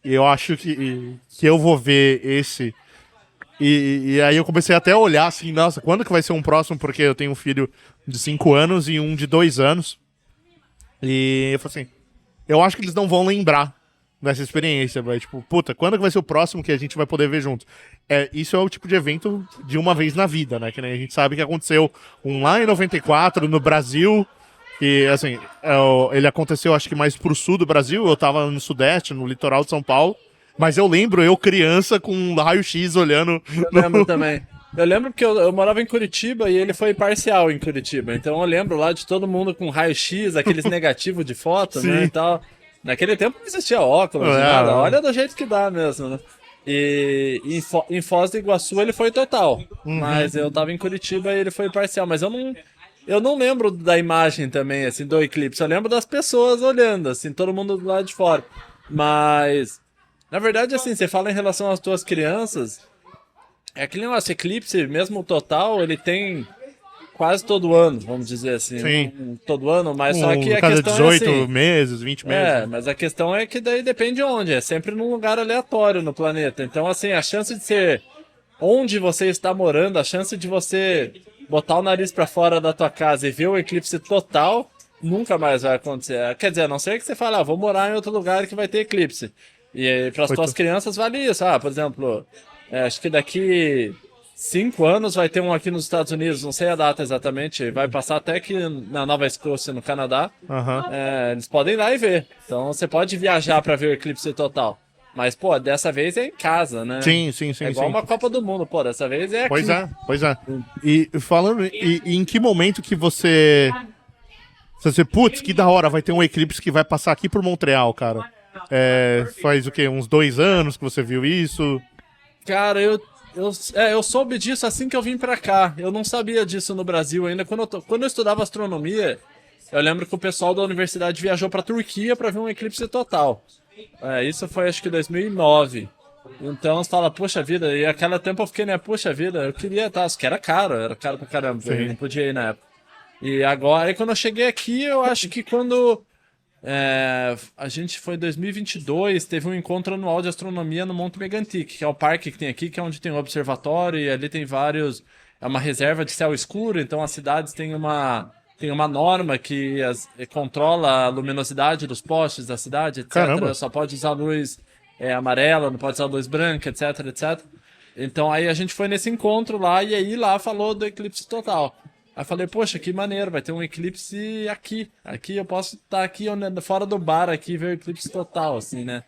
eu acho que eu vou ver esse, e aí eu comecei até a olhar assim, nossa, quando que vai ser um próximo, porque eu tenho um filho de 5 anos e um de 2 anos, e eu falei assim, eu acho que eles não vão lembrar dessa experiência, vai, tipo, puta, quando que vai ser o próximo que a gente vai poder ver junto? Isso é o tipo de evento de uma vez na vida, né? Que nem a gente sabe que aconteceu um lá em 94 no Brasil, e assim, ele aconteceu acho que mais pro sul do Brasil, eu tava no sudeste, no litoral de São Paulo, mas eu lembro, eu criança com um raio-x olhando... Eu lembro também. Eu lembro porque eu morava em Curitiba e ele foi parcial em Curitiba. Então eu lembro lá de todo mundo com raio-x, aqueles negativos de foto, né, e tal. Naquele tempo não existia óculos, nada. Olha do jeito que dá mesmo, né? E em Foz do Iguaçu ele foi total. Mas eu tava em Curitiba e ele foi parcial. Mas eu não lembro da imagem também, assim, do eclipse. Eu lembro das pessoas olhando, assim, todo mundo do lado de fora. Mas, na verdade, assim, você fala em relação às tuas crianças, é aquele negócio, eclipse, mesmo total, ele tem quase todo ano, vamos dizer assim. Sim. Todo ano, mas só que a cada questão 18 é assim... meses, 20 meses. Mas a questão é que daí depende de onde. É sempre num lugar aleatório no planeta. Então, assim, a chance de ser onde você está morando, a chance de você botar o nariz pra fora da tua casa e ver o eclipse total, nunca mais vai acontecer. Quer dizer, a não ser que você fale, vou morar em outro lugar que vai ter eclipse. E para as tuas crianças vale isso. Por exemplo, acho que daqui 5 anos vai ter um aqui nos Estados Unidos, não sei a data exatamente, vai passar até aqui na Nova Escócia, no Canadá. Eles podem ir lá e ver. Então você pode viajar para ver o eclipse total. Mas, pô, dessa vez é em casa, né? Sim. É igual uma Copa do Mundo, pô, dessa vez é aqui. Pois é. E falando, e em que momento que você... Você, putz, que da hora, vai ter um eclipse que vai passar aqui por Montreal, cara. Faz o quê? Uns 2 anos que você viu isso? Cara, eu soube disso assim que eu vim pra cá. Eu não sabia disso no Brasil ainda. Quando eu estudava astronomia, eu lembro que o pessoal da universidade viajou pra Turquia pra ver um eclipse total. Isso foi acho que 2009. Então você fala, poxa vida, e aquele tempo eu fiquei, né, poxa vida, eu queria estar, que era caro pra caramba, eu não podia ir na época. E agora, aí quando eu cheguei aqui, eu acho que quando a gente foi em 2022, teve um encontro anual de astronomia no Monte Megantic, que é o parque que tem aqui, que é onde tem um observatório, e ali tem vários, é uma reserva de céu escuro, então as cidades têm uma norma que controla a luminosidade dos postes da cidade, etc. Caramba. Só pode usar luz amarela, não pode usar luz branca, etc. Então aí a gente foi nesse encontro lá, e aí lá falou do eclipse total. Aí falei, poxa, que maneiro, vai ter um eclipse aqui. Aqui eu posso estar aqui fora do bar aqui e ver o eclipse total, assim, né?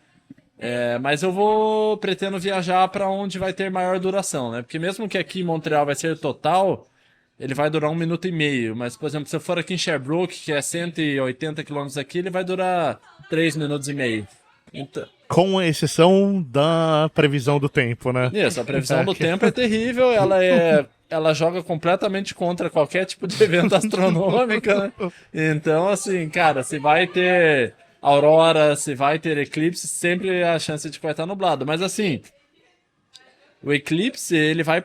Mas eu pretendo viajar para onde vai ter maior duração, né? Porque mesmo que aqui em Montreal vai ser total, ele vai durar 1 minuto e meio. Mas, por exemplo, se eu for aqui em Sherbrooke, que é 180 quilômetros aqui, ele vai durar 3 minutos e meio. Então... Com exceção da previsão do tempo, né? Isso, a previsão do tempo é terrível, ela joga completamente contra qualquer tipo de evento astronômico, né? Então, assim, cara, se vai ter aurora, se vai ter eclipse, sempre a chance de que vai estar nublado. Mas, assim, o eclipse, ele vai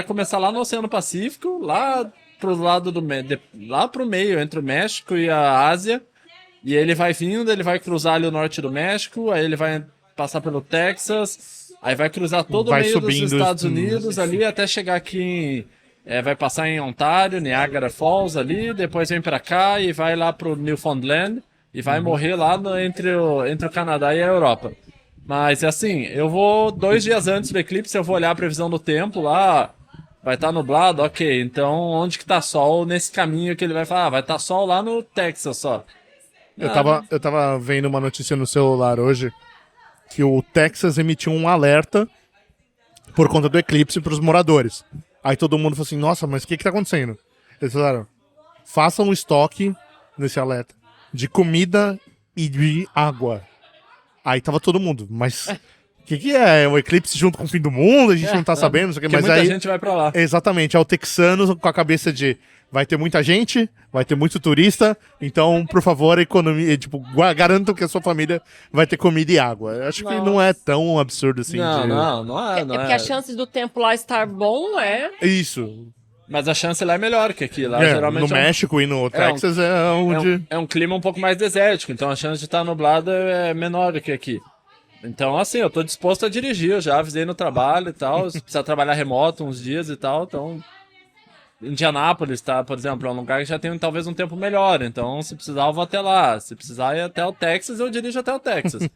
começar lá no Oceano Pacífico, lá pro lado lá pro meio, entre o México e a Ásia. E ele vai vindo, ele vai cruzar ali o norte do México, aí ele vai passar pelo Texas, aí vai cruzar todo o meio dos Estados Unidos ali até chegar aqui vai passar em Ontário, Niagara Falls ali, depois vem pra cá e vai lá pro Newfoundland e vai morrer lá entre o Canadá e a Europa. Mas assim, eu vou 2 dias antes do eclipse, eu vou olhar a previsão do tempo lá, vai estar nublado, ok, então onde que tá sol nesse caminho que ele vai falar? Vai estar sol lá no Texas só. Eu tava vendo uma notícia no celular hoje que o Texas emitiu um alerta por conta do eclipse para os moradores. Aí todo mundo falou assim, nossa, mas o que tá acontecendo? Eles falaram, façam um estoque nesse alerta de comida e de água. Aí tava todo mundo, mas o que é? Um eclipse junto com o fim do mundo? A gente não tá sabendo, não sei o que, mas muita aí gente vai pra lá. Exatamente, é o texano com a cabeça de vai ter muita gente, vai ter muito turista, então, por favor, economia, tipo, garantam que a sua família vai ter comida e água. Eu acho que não é tão absurdo assim. Não é. Porque a chance do tempo lá estar bom é... Isso. Mas a chance lá é melhor que aqui. Lá geralmente no México e no Texas é onde... É um clima um pouco mais desértico, então a chance de estar nublado é menor do que aqui. Então, assim, eu tô disposto a dirigir, eu já avisei no trabalho e tal, se precisar trabalhar remoto uns dias e tal, então... Indianápolis, tá? Por exemplo, é um lugar que já tem talvez um tempo melhor. Então, se precisar, eu vou até lá. Se precisar ir até o Texas, eu dirijo até o Texas.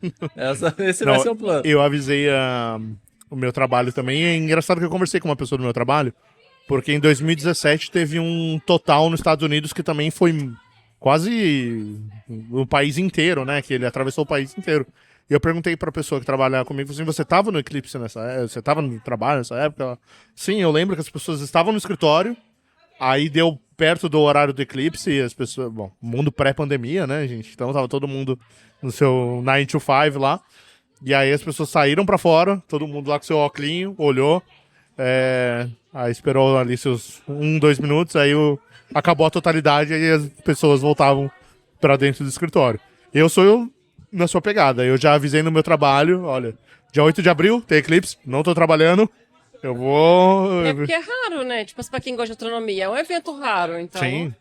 Esse vai ser o plano. Eu avisei o meu trabalho também. É engraçado que eu conversei com uma pessoa do meu trabalho, porque em 2017 teve um total nos Estados Unidos que também foi quase o país inteiro, né? Que ele atravessou o país inteiro. E eu perguntei pra pessoa que trabalha comigo, assim, você tava no eclipse nessa época? Você tava no trabalho nessa época? Ela, sim, eu lembro que as pessoas estavam no escritório, aí deu perto do horário do eclipse e as pessoas... Bom, mundo pré-pandemia, né, gente? Então tava todo mundo no seu 9 to 5 lá. E aí as pessoas saíram pra fora, todo mundo lá com seu óculinho, olhou, aí esperou ali seus 2 minutos, aí acabou a totalidade e aí as pessoas voltavam pra dentro do escritório. Eu sou na sua pegada, eu já avisei no meu trabalho, olha, dia 8 de abril tem eclipse, não tô trabalhando, eu vou... É porque é raro, né? Tipo, pra quem gosta de astronomia, é um evento raro, então... Sim,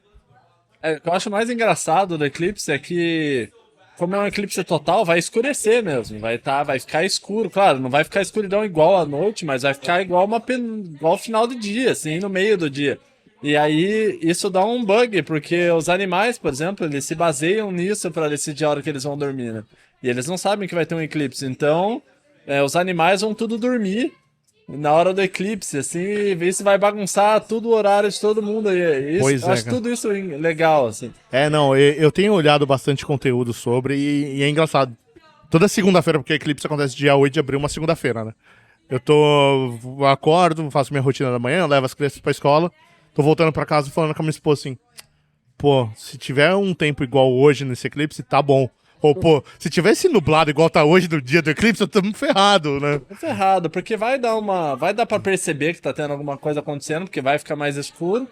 O que eu acho mais engraçado do eclipse é que, como é um eclipse total, vai escurecer mesmo. Vai ficar escuro. Claro, não vai ficar escuridão igual à noite, mas vai ficar igual igual final do dia, assim, no meio do dia. E aí, isso dá um bug, porque os animais, por exemplo, eles se baseiam nisso para decidir a hora que eles vão dormir, né? E eles não sabem que vai ter um eclipse. Então, os animais vão tudo dormir na hora do eclipse, assim, e isso vai bagunçar tudo o horário de todo mundo aí. Pois Eu acho cara. tudo isso legal, assim. Não, eu tenho olhado bastante conteúdo sobre e é engraçado. Toda segunda-feira, porque o eclipse acontece dia 8 de abril, uma segunda-feira, né? Eu acordo, faço minha rotina da manhã, levo as crianças pra escola, tô voltando pra casa falando com a minha esposa assim, pô, se tiver um tempo igual hoje nesse eclipse, tá bom. Ou, pô, se tivesse nublado igual tá hoje no dia do eclipse, eu tô ferrado, né? É ferrado, porque vai dar pra perceber que tá tendo alguma coisa acontecendo, porque vai ficar mais escuro.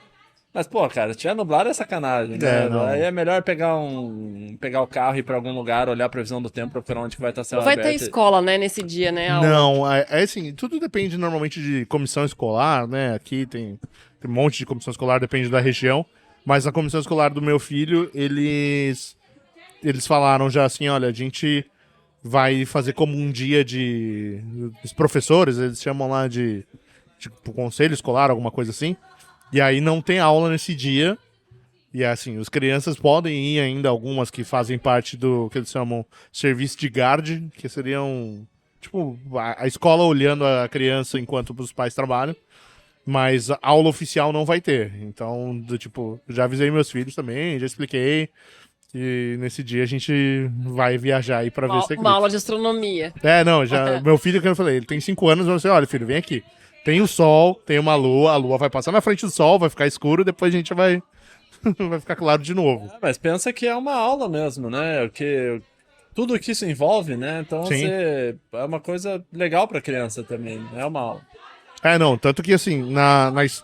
Mas, pô, cara, se tiver nublado é sacanagem, né? Não. Aí é melhor pegar o carro e ir pra algum lugar, olhar a previsão do tempo, pra onde que vai estar céu Vai aberto. ter escola, né, nesse dia, né? Aula. Não, assim, tudo depende normalmente de comissão escolar, né? Aqui tem um monte de comissão escolar, depende da região. Mas a comissão escolar do meu filho, eles falaram já assim, olha, a gente vai fazer como um dia os professores, eles chamam lá de tipo, conselho escolar, alguma coisa assim. E aí não tem aula nesse dia. E assim, as crianças podem ir ainda, algumas que fazem parte do que eles chamam serviço de guarde, que seriam, tipo, a escola olhando a criança enquanto os pais trabalham. Mas a aula oficial não vai ter. Então, já avisei meus filhos também, já expliquei. E nesse dia a gente vai viajar aí pra ver esse eclipse. Uma aula de astronomia. Não, já. Meu filho, que eu falei, ele tem 5 anos, eu falei, olha, filho, vem aqui. Tem o sol, tem uma lua, a lua vai passar na frente do sol, vai ficar escuro, depois a gente vai ficar claro de novo. Mas pensa que é uma aula mesmo, né? Tudo que isso envolve, né? Então Sim. é uma coisa legal pra criança também, é uma aula. Não, tanto que assim,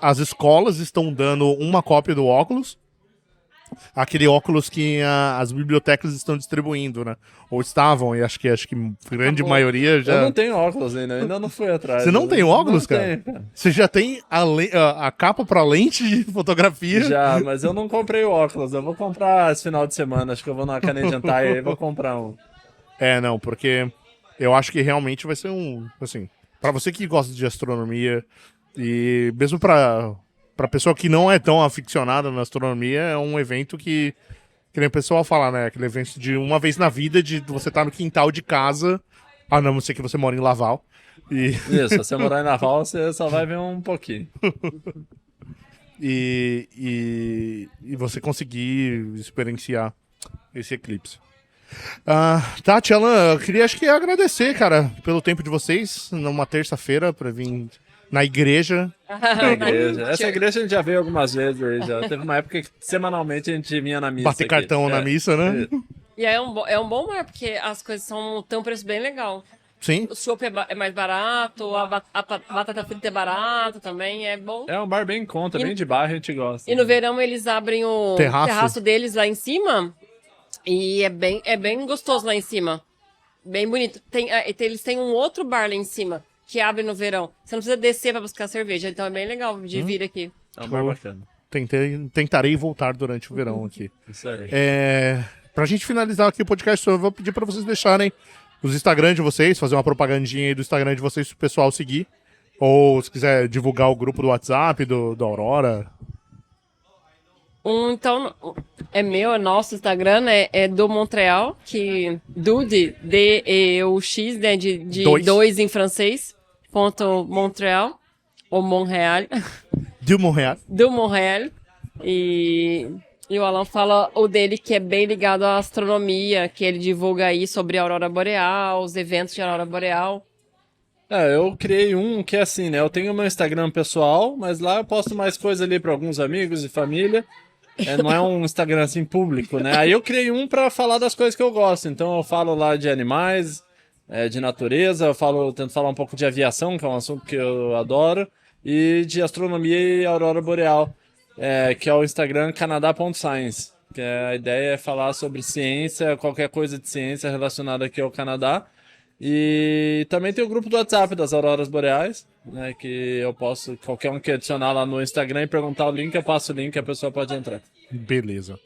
as escolas estão dando uma cópia do óculos, aquele óculos que as bibliotecas estão distribuindo, né? Ou estavam, e acho que grande Acabou. maioria já... Eu não tenho óculos ainda não fui atrás. Você não tem óculos, não cara? Tenho, cara? Você já tem a capa pra lente de fotografia? Já, mas eu não comprei o óculos. Eu vou comprar esse final de semana. Acho que eu vou na Canadian Tire e vou comprar um. Não, porque eu acho que realmente vai ser assim, pra você que gosta de astronomia e mesmo pra pessoa que não é tão aficionada na astronomia, é um evento que nem o pessoal fala, né? Aquele evento de uma vez na vida, de você estar no quintal de casa, a não ser que você mora em Laval. Isso, se você morar em Naval, você só vai ver um pouquinho. E você conseguir experienciar esse eclipse. Tati, Alan, eu queria acho que agradecer, cara, pelo tempo de vocês, numa terça-feira, pra vir na igreja. Na igreja. Essa igreja a gente já veio algumas vezes aí, já. Teve uma época que semanalmente a gente vinha na missa. Bater aqui. cartão na missa, né? E é um bom mar, porque as coisas têm um preço bem legal. Sim. O chopp é mais barato, a batata frita é barata também, é bom. É um bar bem em conta, bem de bairro, a gente gosta. E no verão eles abrem o Terraço deles lá em cima. E é bem gostoso lá em cima. Bem bonito. Eles têm um outro bar lá em cima, que abre no verão. Você não precisa descer pra buscar cerveja, então é bem legal de vir aqui. É um bar bacana. Tentarei voltar durante o verão aqui. Isso aí. Pra gente finalizar aqui o podcast, eu vou pedir pra vocês deixarem os Instagram de vocês, fazer uma propagandinha aí do Instagram de vocês pro pessoal seguir. Ou se quiser divulgar o grupo do WhatsApp, do Aurora. Então, é meu, é nosso Instagram, né? É do Montreal, que Dude, D-E-U-X, né? De dois em francês, ponto Montreal, ou Montréal, De Montreal. do Montréal. E o Alan fala o dele, que é bem ligado à astronomia, que ele divulga aí sobre a Aurora Boreal, os eventos de Aurora Boreal. Eu criei um que é assim, né? Eu tenho meu Instagram pessoal, mas lá eu posto mais coisa ali para alguns amigos e família. Não é um Instagram assim público, né? Aí eu criei um para falar das coisas que eu gosto. Então eu falo lá de animais, de natureza, tento falar um pouco de aviação, que é um assunto que eu adoro, e de astronomia e aurora boreal, que é o Instagram canadá.science. Que a ideia é falar sobre ciência, qualquer coisa de ciência relacionada aqui ao Canadá. E também tem o grupo do WhatsApp das auroras boreais, né, que eu posso, qualquer um que adicionar lá no Instagram e perguntar o link, eu passo o link e a pessoa pode entrar. Beleza.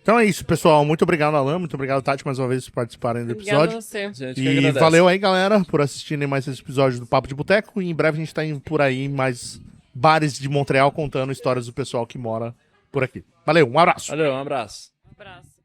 Então é isso, pessoal. Muito obrigado, Alan. Muito obrigado, Tati, mais uma vez por participarem do Obrigada a episódio. você. Gente, que E agradece. valeu aí, galera, por assistirem mais esse episódio do Papo de Boteco. E em breve a gente tá indo por aí em mais bares de Montreal contando histórias do pessoal que mora por aqui. Valeu, um abraço. Valeu, um abraço. Um abraço.